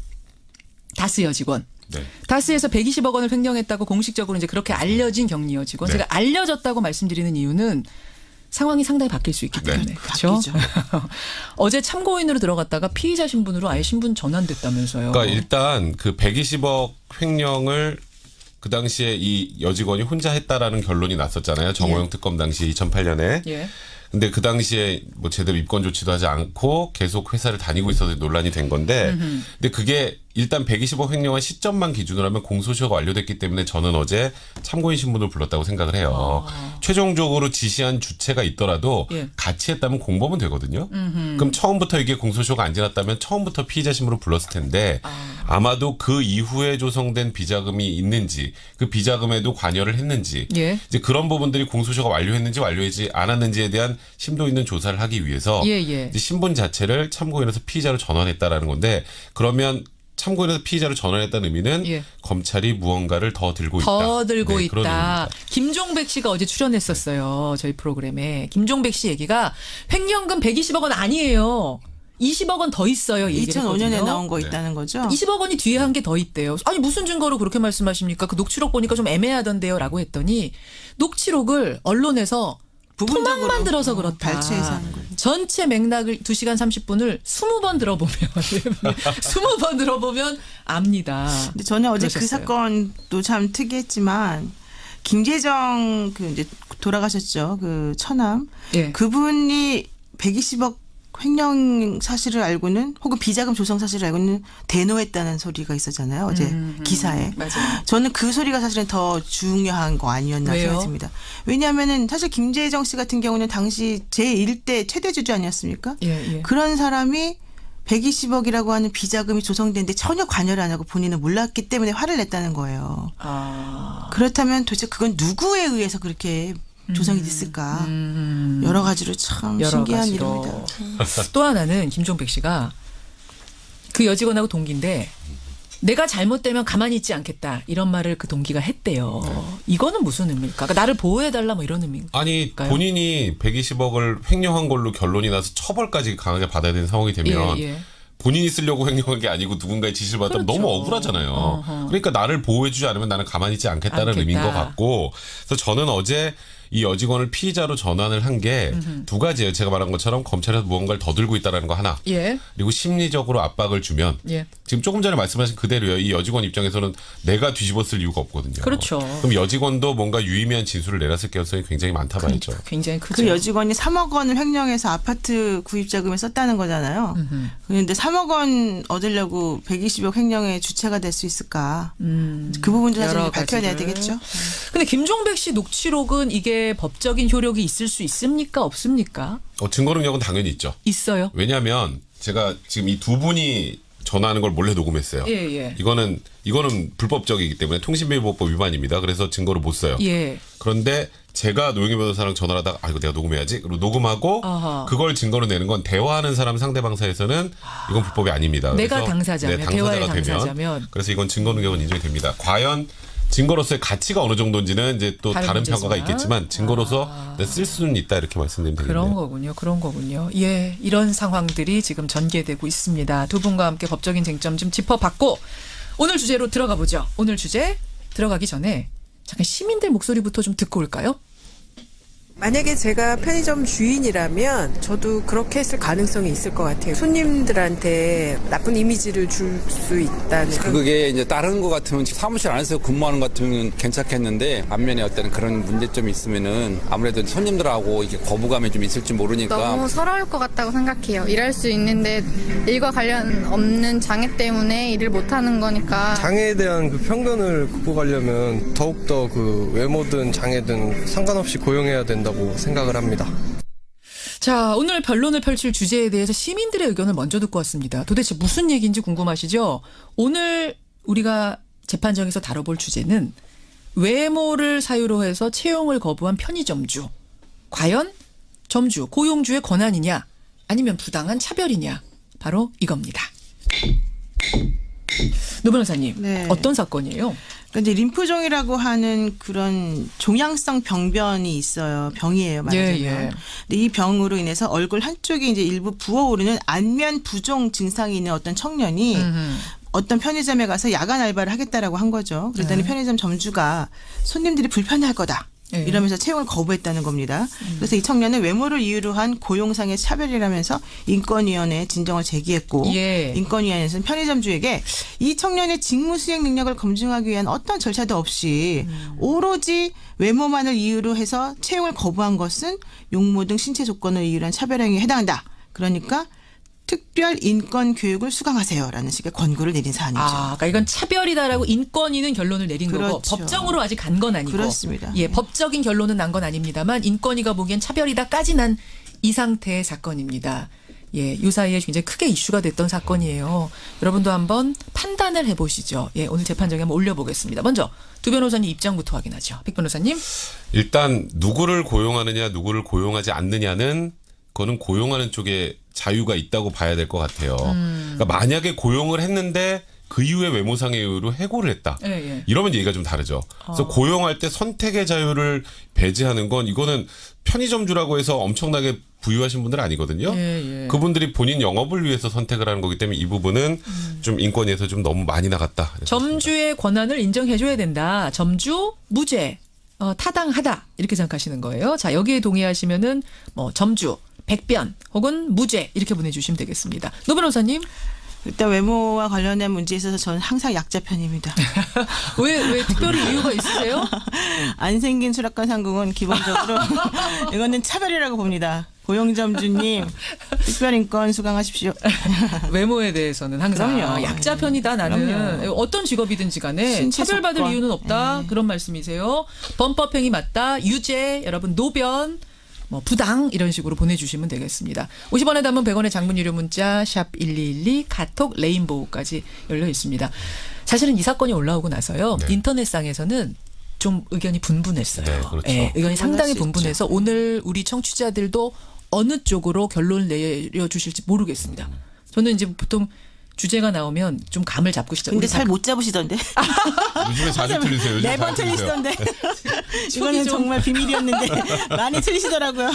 다스 여직원. 네. 다스에서 120억 원을 횡령했다고 공식적으로 이제 그렇게 알려진 격리 여직원. 제가 알려졌다고 말씀드리는 이유는 상황이 상당히 바뀔 수 있기 때문에. 그렇죠? 어제 참고인으로 들어갔다가 피의자 신분으로 아예 신분 전환됐다면서요. 그러니까 일단 그 120억 횡령을 그 당시에 이 여직원이 혼자 했다라는 결론이 났었잖아요. 정호영 특검 당시 2008년에. 근데 그 당시에 제대로 입건 조치도 하지 않고 계속 회사를 다니고 있어서 논란이 된 건데 근데 그게 일단 120억 횡령한 시점만 기준으로 하면 공소시효가 완료됐기 때문에 저는 어제 참고인 신분을 불렀다고 생각을 해요. 최종적으로 지시한 주체가 있더라도 예. 같이 했다면 공범은 되거든요. 그럼 처음부터 이게 공소시효가 안 지났다면 처음부터 피의자 신분을 불렀을 텐데 아마도 그 이후에 조성된 비자금이 있는지 그 비자금에도 관여를 했는지 예. 이제 그런 부분들이 공소시효가 완료했는지 완료하지 않았는지에 대한 심도 있는 조사를 하기 위해서 예. 이제 신분 자체를 참고인에서 피의자로 전환했다라는 건데 그러면 참고인에서 피의자로 전환했다는 의미는 예. 검찰이 무언가를 더 들고 있다. 더 들고 네, 그런 있다. 의미입니다. 김종백 씨가 어제 출연했었어요. 저희 프로그램에. 김종백 씨 얘기가 횡령금 120억 원 아니에요. 20억 원 더 있어요. 2005년에 나온 거 있다는 거죠. 20억 원이 뒤에 한 게 더 있대요. 아니 무슨 증거로 그렇게 말씀하십니까? 그 녹취록 보니까 좀 애매하던데요. 라고 했더니 녹취록을 언론에서 토막만 들어서 그렇다. 발췌해서 하는 거예요. 전체 맥락을 2시간 30분을 20번 들어보면 20번 들어보면 압니다. 근데 저는 어제 그러셨어요. 그 사건도 참 특이했지만 김재정 그 이제 돌아가셨죠. 그 처남. 예. 그분이 120억 횡령 사실을 알고는 혹은 비자금 조성 사실을 알고는 대노했다는 소리가 있었잖아요. 어제 기사에. 맞아요. 저는 그 소리가 사실은 더 중요한 거 아니었나 왜요? 생각합니다. 왜냐하면은 사실 김재정 씨 같은 경우는 당시 제1대 최대 주주 아니었습니까? 예. 그런 사람이 120억이라고 하는 비자금이 조성됐는데 전혀 관여를 안 하고 본인은 몰랐기 때문에 화를 냈다는 거예요. 그렇다면 도대체 그건 누구에 의해서 그렇게 조성이 됐을까? 여러 가지로 참 여러 신기한 가지로. 일입니다. 또 하나는 김종백 씨가 그 여직원하고 동기인데 내가 잘못되면 가만히 있지 않겠다. 이런 말을 그 동기가 했대요. 이거는 무슨 의미일까? 그러니까 나를 보호해달라 뭐 이런 의미인가요? 아니 본인이 120억을 횡령한 걸로 결론이 나서 처벌까지 강하게 받아야 되는 상황이 되면 예. 본인이 쓰려고 횡령한 게 아니고 누군가의 지시를 받았다면 그렇죠. 너무 억울하잖아요. 그러니까 나를 보호해주지 않으면 나는 가만히 있지 않겠다는 의미인 것 같고 그래서 저는 어제 이 여직원을 피의자로 전환을 한 게 두 가지예요. 제가 말한 것처럼 검찰에서 무언가를 더 들고 있다는 거 하나. 예. 그리고 심리적으로 압박을 주면 예. 지금 조금 전에 말씀하신 그대로요. 이 여직원 입장에서는 내가 뒤집었을 이유가 없거든요. 그렇죠. 그럼 여직원도 뭔가 유의미한 진술을 내놨을 가능성이 굉장히 많다 봐야죠. 굉장히 크죠. 그 여직원이 3억 원을 횡령해서 아파트 구입 자금에 썼다는 거잖아요. 그런데 3억 원 얻으려고 120억 횡령의 주체가 될 수 있을까? 그 부분도 사실 여러 밝혀내야 가지를. 되겠죠. 근데 김종백 씨 녹취록은 이게 법적인 효력이 있을 수 있습니까? 없습니까? 증거 능력은 당연히 있죠. 있어요. 왜냐하면 제가 지금 이 두 분이 전화하는 걸 몰래 녹음했어요. 예. 이거는 불법적이기 때문에 통신비밀보호법 위반입니다. 그래서 증거를 못 써요. 예. 그런데 제가 노영희 변호사랑 전화를 하다가 이거 내가 녹음해야지. 그리고 녹음하고 아하. 그걸 증거로 내는 건 대화하는 사람 상대방 사이에서는 이건 불법이 아닙니다. 내가 그래서 당사자면, 대화의 당사자면. 그래서 이건 증거 능력은 인정이 됩니다. 과연 증거로서의 가치가 어느 정도인지는 이제 또 다른 평가가 있겠지만 증거로서 쓸 수는 있다 이렇게 말씀드리면 되겠네요. 그런 거군요. 예, 이런 상황들이 지금 전개되고 있습니다. 두 분과 함께 법적인 쟁점 좀 짚어봤고 오늘 주제로 들어가 보죠. 오늘 주제 들어가기 전에 잠깐 시민들 목소리부터 좀 듣고 올까요? 만약에 제가 편의점 주인이라면 저도 그렇게 했을 가능성이 있을 것 같아요. 손님들한테 나쁜 이미지를 줄 수 있다는. 그게 이제 다른 거 같으면 사무실 안에서 근무하는 것 같으면 괜찮겠는데 반면에 어떤 그런 문제점이 있으면은 아무래도 손님들하고 이게 거부감이 좀 있을지 모르니까. 너무 서러울 것 같다고 생각해요. 일할 수 있는데 일과 관련 없는 장애 때문에 일을 못하는 거니까. 장애에 대한 그 편견을 극복하려면 더욱더 그 외모든 장애든 상관없이 고용해야 된다고 생각을 합니다. 자, 오늘 변론을 펼칠 주제에 대해서 시민들의 의견을 먼저 듣고 왔습니다. 도대체 무슨 얘기인지 궁금하시죠? 오늘 우리가 재판정에서 다뤄볼 주제는 외모를 사유로 해서 채용을 거부한 편의점주. 과연 점주, 고용주의 권한이냐 아니면 부당한 차별이냐. 바로 이겁니다. 노 변호사님, 네. 어떤 사건이에요? 근데 림프종이라고 하는 그런 종양성 병변이 있어요. 병이에요, 말하자면. 예. 근데 이 병으로 인해서 얼굴 한쪽이 이제 일부 부어오르는 안면 부종 증상이 있는 어떤 청년이 어떤 편의점에 가서 야간 알바를 하겠다라고 한 거죠. 그랬더니 편의점 점주가 손님들이 불편해할 거다. 이러면서 채용을 거부했다는 겁니다. 그래서 이 청년은 외모를 이유로 한 고용상의 차별이라면서 인권위원회에 진정을 제기했고 인권위원회에서는 편의점주에게 이 청년의 직무 수행 능력을 검증하기 위한 어떤 절차도 없이 오로지 외모만을 이유로 해서 채용을 거부한 것은 용모 등 신체 조건을 이유로 한 차별행위에 해당한다. 그러니까 특별 인권 교육을 수강하세요라는 식의 권고를 내린 사안이죠. 그러니까 이건 차별이다라고 인권위는 결론을 내린 거고 그렇죠. 법정으로 아직 간 건 아니고. 그렇습니다. 예, 법적인 결론은 난 건 아닙니다만 인권위가 보기엔 차별이다까지 난 이 상태의 사건입니다. 예, 이 사이에 굉장히 크게 이슈가 됐던 사건이에요. 여러분도 한번 판단을 해보시죠. 예, 오늘 재판정에 한번 올려보겠습니다. 먼저 두 변호사님 입장부터 확인하죠. 백 변호사님. 일단 누구를 고용하느냐 누구를 고용하지 않느냐는 그거는 고용하는 쪽에 자유가 있다고 봐야 될 것 같아요. 그러니까 만약에 고용을 했는데 그 이후에 외모상의 이유로 해고를 했다. 이러면 얘기가 좀 다르죠. 그래서 고용할 때 선택의 자유를 배제하는 건 이거는 편의점주라고 해서 엄청나게 부유하신 분들은 아니거든요. 그분들이 본인 영업을 위해서 선택을 하는 거기 때문에 이 부분은 좀 인권위에서 좀 너무 많이 나갔다. 점주의 권한을 인정해줘야 된다. 점주 무죄, 타당하다 이렇게 생각하시는 거예요. 자, 여기에 동의하시면은 뭐 점주 백변 혹은 무죄 이렇게 보내주시면 되겠습니다. 노 변호사님. 일단 외모와 관련된 문제에 있어서 저는 항상 약자 편입니다. 왜 특별히 이유가 있으세요? 안 생긴 수락관 상공은 기본적으로 이거는 차별이라고 봅니다. 고용점주님 특별인권 수강하십시오. 외모에 대해서는 항상 그럼요. 약자 편이다 나는. 그럼요. 어떤 직업이든지 간에 차별받을 조건. 이유는 없다. 그런 말씀이세요. 범법행위 맞다. 유죄 여러분 노변. 뭐 부당 이런 식으로 보내주시면 되겠습니다. 50원에 담은 100원의 장문 유료 문자 샵 1212 카톡 레인보우까지 열려 있습니다. 사실은 이 사건이 올라오고 나서요. 인터넷상에서는 좀 의견이 분분했어요. 네, 그렇죠. 예, 의견이 상당히 분분해서 오늘 우리 청취자들도 어느 쪽으로 결론을 내려주실지 모르겠습니다. 저는 이제 보통 주제가 나오면 좀 감을 잡고 시작. 근데 잘 못 잡으시던데. 요즘에 자주 틀리세요. 요즘 매번 틀리시던데. 이거는 정말 비밀이었는데 많이 틀리시더라고요.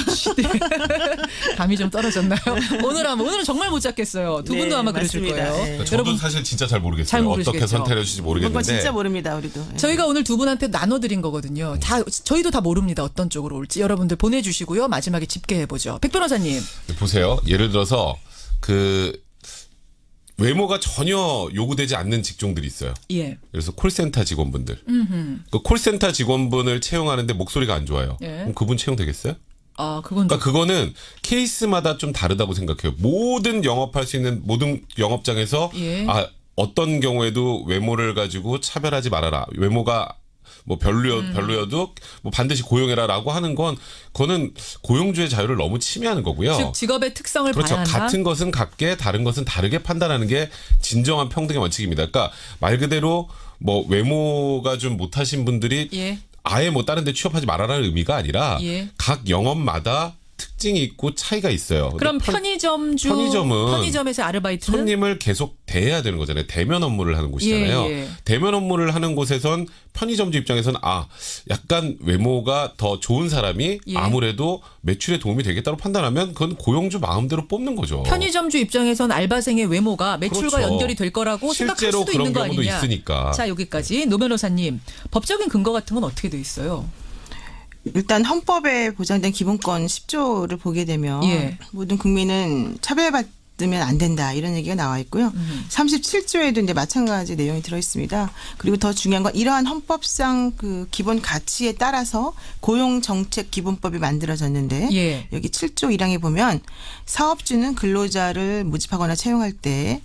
감이 좀 떨어졌나요? 오늘은 정말 못 잡겠어요. 두 분도 아마 그러실 거예요. 그러니까 저도 사실 진짜 잘 모르겠어요. 잘 모르시겠죠. 어떻게 선택해 주실지 모르겠는데. 진짜 모릅니다. 우리도. 저희가 오늘 두 분한테 나눠드린 거거든요. 저희도 다 모릅니다. 어떤 쪽으로 올지. 여러분들 보내주시고요. 마지막에 집계해보죠. 백 변호사님. 보세요. 예를 들어서 외모가 전혀 요구되지 않는 직종들이 있어요. 예. 그래서 콜센터 직원분들. 그 콜센터 직원분을 채용하는데 목소리가 안 좋아요. 그럼 그분 채용되겠어요? 그러니까 그거는 케이스마다 좀 다르다고 생각해요. 모든 영업할 수 있는 모든 영업장에서 어떤 경우에도 외모를 가지고 차별하지 말아라. 외모가 뭐 별로여도 뭐 반드시 고용해라라고 하는 건 그거는 고용주의 자유를 너무 침해하는 거고요. 즉 직업의 특성을 그렇죠. 봐야 한다. 같은 것은 같게 다른 것은 다르게 판단하는 게 진정한 평등의 원칙입니다. 그러니까 말 그대로 뭐 외모가 좀 못하신 분들이 아예 뭐 다른 데 취업하지 말아라는 의미가 아니라 각 영업마다 특징이 있고 차이가 있어요. 그럼 편의점에서 아르바이트는 손님을 계속 대해야 되는 거잖아요. 대면 업무를 하는 곳이잖아요. 대면 업무를 하는 곳에선 편의점주 입장에서는 약간 외모가 더 좋은 사람이 아무래도 매출에 도움이 되겠다고 판단하면 그건 고용주 마음대로 뽑는 거죠. 편의점주 입장에선 알바생의 외모가 매출과 그렇죠. 연결이 될 거라고 생각할 수도 있는 거 아니냐. 있으니까. 자, 여기까지 노 변호사님. 법적인 근거 같은 건 어떻게 돼 있어요? 일단 헌법에 보장된 기본권 10조를 보게 되면 모든 국민은 차별받으면 안 된다 이런 얘기가 나와 있고요. 37조에도 이제 마찬가지 내용이 들어 있습니다. 그리고 더 중요한 건 이러한 헌법상 그 기본 가치에 따라서 고용정책 기본법이 만들어졌는데 여기 7조 1항에 보면 사업주는 근로자를 모집하거나 채용할 때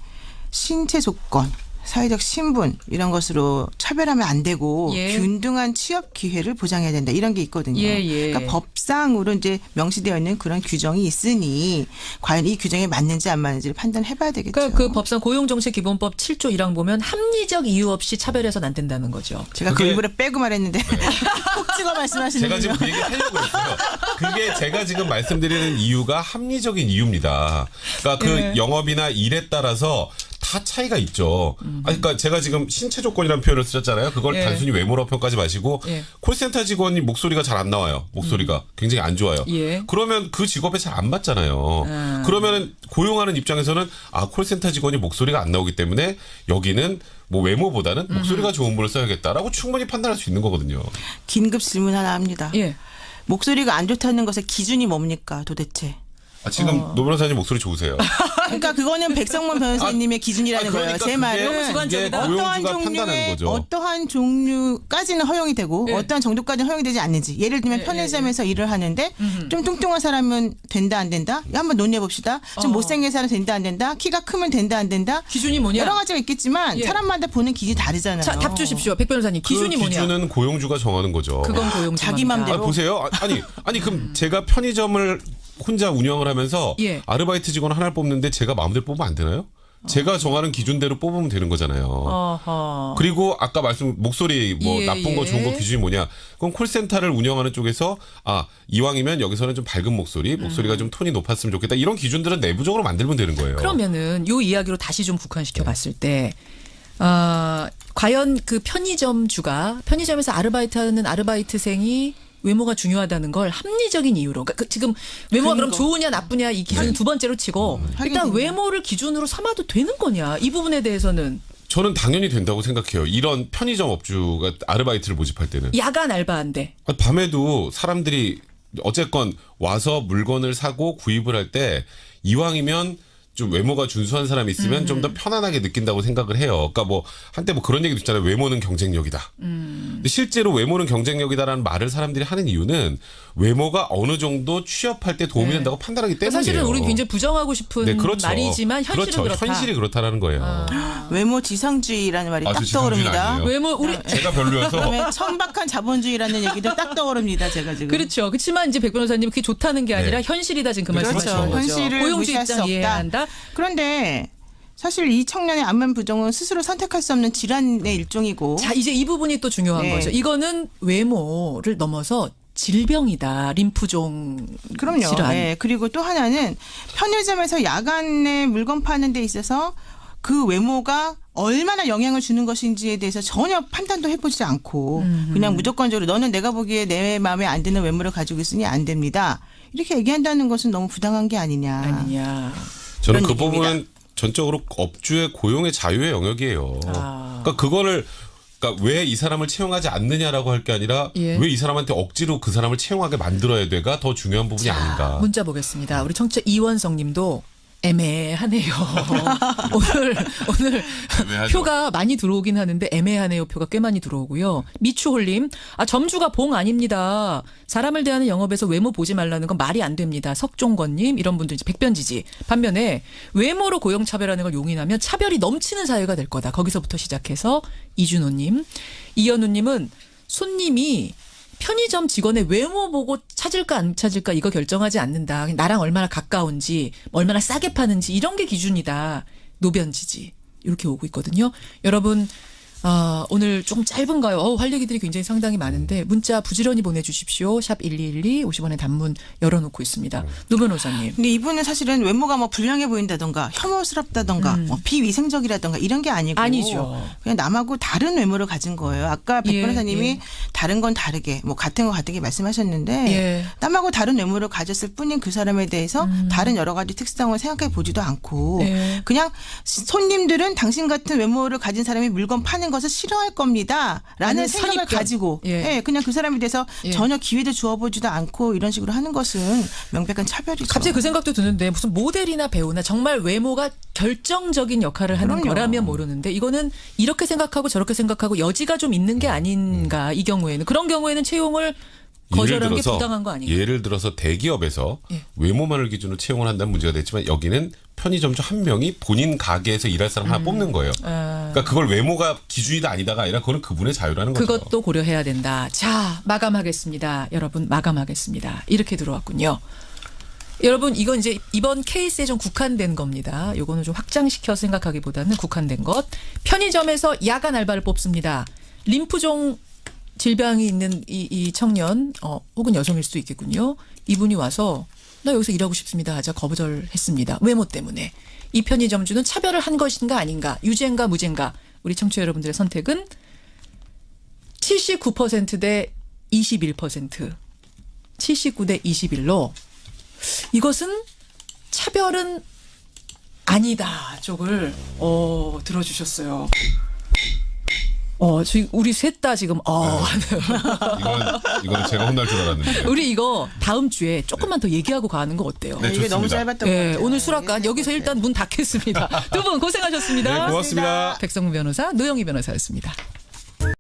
신체 조건 사회적 신분 이런 것으로 차별하면 안 되고 균등한 취업 기회를 보장해야 된다 이런 게 있거든요. 그러니까 법상으로 이제 명시되어 있는 그런 규정이 있으니 과연 이 규정에 맞는지 안 맞는지를 판단해봐야 되겠죠. 그러니까 그 법상 고용정책기본법 7조 1항 보면 합리적 이유 없이 차별해서는 안 된다는 거죠. 제가 그 일부러 빼고 말했는데 콕 찍어 말씀하시는 제가 지금 그 얘기 하려고 했어요. 그게 제가 지금 말씀드리는 이유가 합리적인 이유입니다. 그러니까 그 영업이나 일에 따라서 다 차이가 있죠. 그러니까 제가 지금 신체 조건이라는 표현을 쓰셨잖아요. 그걸 단순히 외모로 평가하지 마시고 콜센터 직원이 목소리가 잘 안 나와요. 목소리가 굉장히 안 좋아요. 그러면 그 직업에 잘 안 맞잖아요. 그러면 고용하는 입장에서는 콜센터 직원이 목소리가 안 나오기 때문에 여기는 뭐 외모보다는 목소리가 좋은 분을 써야겠다라고 충분히 판단할 수 있는 거거든요. 긴급 질문 하나 합니다. 목소리가 안 좋다는 것의 기준이 뭡니까 도대체? 지금 노 변호사님 목소리 좋으세요. 그러니까 그거는 백성문 변호사님의 기준이라는 거예요. 제 말은 어떠한 종류까지는 허용이 되고 어떠한 정도까지는 허용이 되지 않는지. 예를 들면 편의점에서 일을 하는데 좀 뚱뚱한 사람은 된다 안 된다? 한번 논의해 봅시다. 좀 못생긴 사람은 된다 안 된다? 키가 크면 된다 안 된다? 기준이 뭐냐? 여러 가지가 있겠지만 사람마다 보는 기준이 다르잖아요. 자, 답 주십시오. 백 변호사님. 기준이 뭐냐? 기준은 고용주가 정하는 거죠. 그건 고용주 자기 맘대로. 보세요. 아니 그럼 제가 편의점을 혼자 운영을 하면서 아르바이트 직원 하나를 뽑는데 제가 마음대로 뽑으면 안 되나요? 제가 정하는 기준대로 뽑으면 되는 거잖아요. 그리고 아까 목소리 나쁜 거 좋은 거 기준이 뭐냐? 그럼 콜센터를 운영하는 쪽에서 이왕이면 여기서는 좀 밝은 목소리가 좀 톤이 높았으면 좋겠다. 이런 기준들은 내부적으로 만들면 되는 거예요. 그러면은 요 이야기로 다시 좀 국한시켜 봤을 때 과연 그 편의점에서 아르바이트하는 아르바이트생이 외모가 중요하다는 걸 합리적인 이유로 지금 외모가 그럼 좋으냐 나쁘냐 이 기준은 두 번째로 치고 일단 외모를 기준으로 삼아도 되는 거냐 이 부분에 대해서는 저는 당연히 된다고 생각해요. 이런 편의점 업주가 아르바이트를 모집할 때는 야간 알바인데 밤에도 사람들이 어쨌건 와서 물건을 사고 구입을 할 때 이왕이면 좀 외모가 준수한 사람이 있으면 좀 더 편안하게 느낀다고 생각을 해요. 그러니까 한때 그런 얘기도 있잖아요. 외모는 경쟁력이다. 근데 실제로 외모는 경쟁력이다라는 말을 사람들이 하는 이유는 외모가 어느 정도 취업할 때 도움이 된다고 판단하기 때문이에요. 사실은 우리는 굉장히 부정하고 싶은 말이지만 현실은 그렇다. 현실이 그렇다라는 거예요. 외모 지상주의라는 말이 딱 떠오릅니다. 제가 별로여서. 그다음에 천박한 자본주의라는 얘기도 딱 떠오릅니다. 제가 지금. 그렇죠. 그렇지만 이제 백 변호사님 그게 좋다는 게 아니라 현실이다 지금 그 말씀하시는 거죠. 현실을 고용주 입장 이해해야 한다. 그런데 사실 이 청년의 안면 부정은 스스로 선택할 수 없는 질환의 일종이고. 자, 이제 이 부분이 또 중요한 거죠. 이거는 외모를 넘어서 질병이다. 림프종 그럼요. 질환. 네. 그리고 또 하나는 편의점에서 야간에 물건 파는 데 있어서 그 외모가 얼마나 영향을 주는 것인지에 대해서 전혀 판단도 해보지 않고 그냥 무조건적으로 너는 내가 보기에 내 마음에 안 드는 외모를 가지고 있으니 안 됩니다. 이렇게 얘기한다는 것은 너무 부당한 게 아니냐. 저는 그 부분은 전적으로 업주의 고용의 자유의 영역이에요. 그러니까 그러니까 왜 이 사람을 채용하지 않느냐라고 할 게 아니라 왜 이 사람한테 억지로 그 사람을 채용하게 만들어야 돼가 더 중요한 부분이 아닌가. 문자 보겠습니다. 우리 청취자 이원성 님도 애매하네요. 오늘 표가 많이 들어오긴 하는데 애매하네요. 표가 꽤 많이 들어오고요. 미추홀님, 점주가 봉 아닙니다. 사람을 대하는 영업에서 외모 보지 말라는 건 말이 안 됩니다. 석종건님 이런 분들 이제 백변지지. 반면에 외모로 고용 차별하는 걸 용인하면 차별이 넘치는 사회가 될 거다. 거기서부터 시작해서 이준호님, 이현우님은 손님이 편의점 직원의 외모 보고 찾을까 안 찾을까 이거 결정하지 않는다. 나랑 얼마나 가까운지 얼마나 싸게 파는지 이런 게 기준이다. 노변지지. 이렇게 오고 있거든요. 여러분 오늘 조금 짧은가요? 할 얘기들이 굉장히 상당히 많은데 문자 부지런히 보내주십시오. 샵 1212 50원의 단문 열어놓고 있습니다. 노 변호사님. 근데 이분은 사실은 외모가 불량해 보인다던가 혐오스럽다던가 비위생적이라던가 이런 게 아니죠. 그냥 남하고 다른 외모를 가진 거예요. 아까 백 변호사님이 다른 건 다르게 같은 거 같은 게 말씀하셨는데 남하고 다른 외모를 가졌을 뿐인 그 사람에 대해서 다른 여러 가지 특성을 생각해 보지도 않고 그냥 손님들은 당신 같은 외모를 가진 사람이 물건 파는 것을 싫어할 겁니다. 라는 생각을 가지고 그냥 그 사람에 대해서 전혀 기회도 주어보지도 않고 이런 식으로 하는 것은 명백한 차별이죠. 갑자기 그 생각도 드는데 무슨 모델이나 배우나 정말 외모가 결정적인 역할을 하는 거라면 모르는데 이거는 이렇게 생각하고 저렇게 생각하고 여지가 좀 있는 게 아닌가 이 경우에는. 그런 경우에는 채용을 거절하는 게 부당한 거 아니에요? 예를 들어서 대기업에서 외모만을 기준으로 채용을 한다는 문제가 됐지만 여기는 편의점주 한 명이 본인 가게에서 일할 사람 하나 뽑는 거예요. 그러니까 그걸 외모가 기준이다 아니다가 아니라 그건 그분의 자유라는 거죠. 그것도 고려해야 된다. 자, 마감하겠습니다. 여러분 마감하겠습니다. 이렇게 들어왔군요. 여러분 이건 이제 이번 케이스에 좀 국한된 겁니다. 요거는 좀 확장시켜서 생각하기보다는 국한된 것. 편의점에서 야간 알바를 뽑습니다. 림프종 질병이 있는 이 청년 혹은 여성일 수도 있겠군요. 이분이 와서 나 여기서 일하고 싶습니다 하자 거절했습니다. 외모 때문에. 이 편의점주는 차별을 한 것인가 아닌가. 유죄인가 무죄인가. 우리 청취자 여러분들의 선택은 79% 대 21%. 79 대 21로 이것은 차별은 아니다 쪽을 들어주셨어요. 지금 우리 셋 다 지금 이건 제가 혼날 줄 알았는데. 우리 이거 다음 주에 조금만 더 얘기하고 가는 거 어때요? 네, 이게 너무 짧았던 것 같아요. 오늘 수락관 여기서 일단 문 닫겠습니다. 두 분 고생하셨습니다. 네, 고맙습니다. 백성문 변호사, 노영희 변호사였습니다.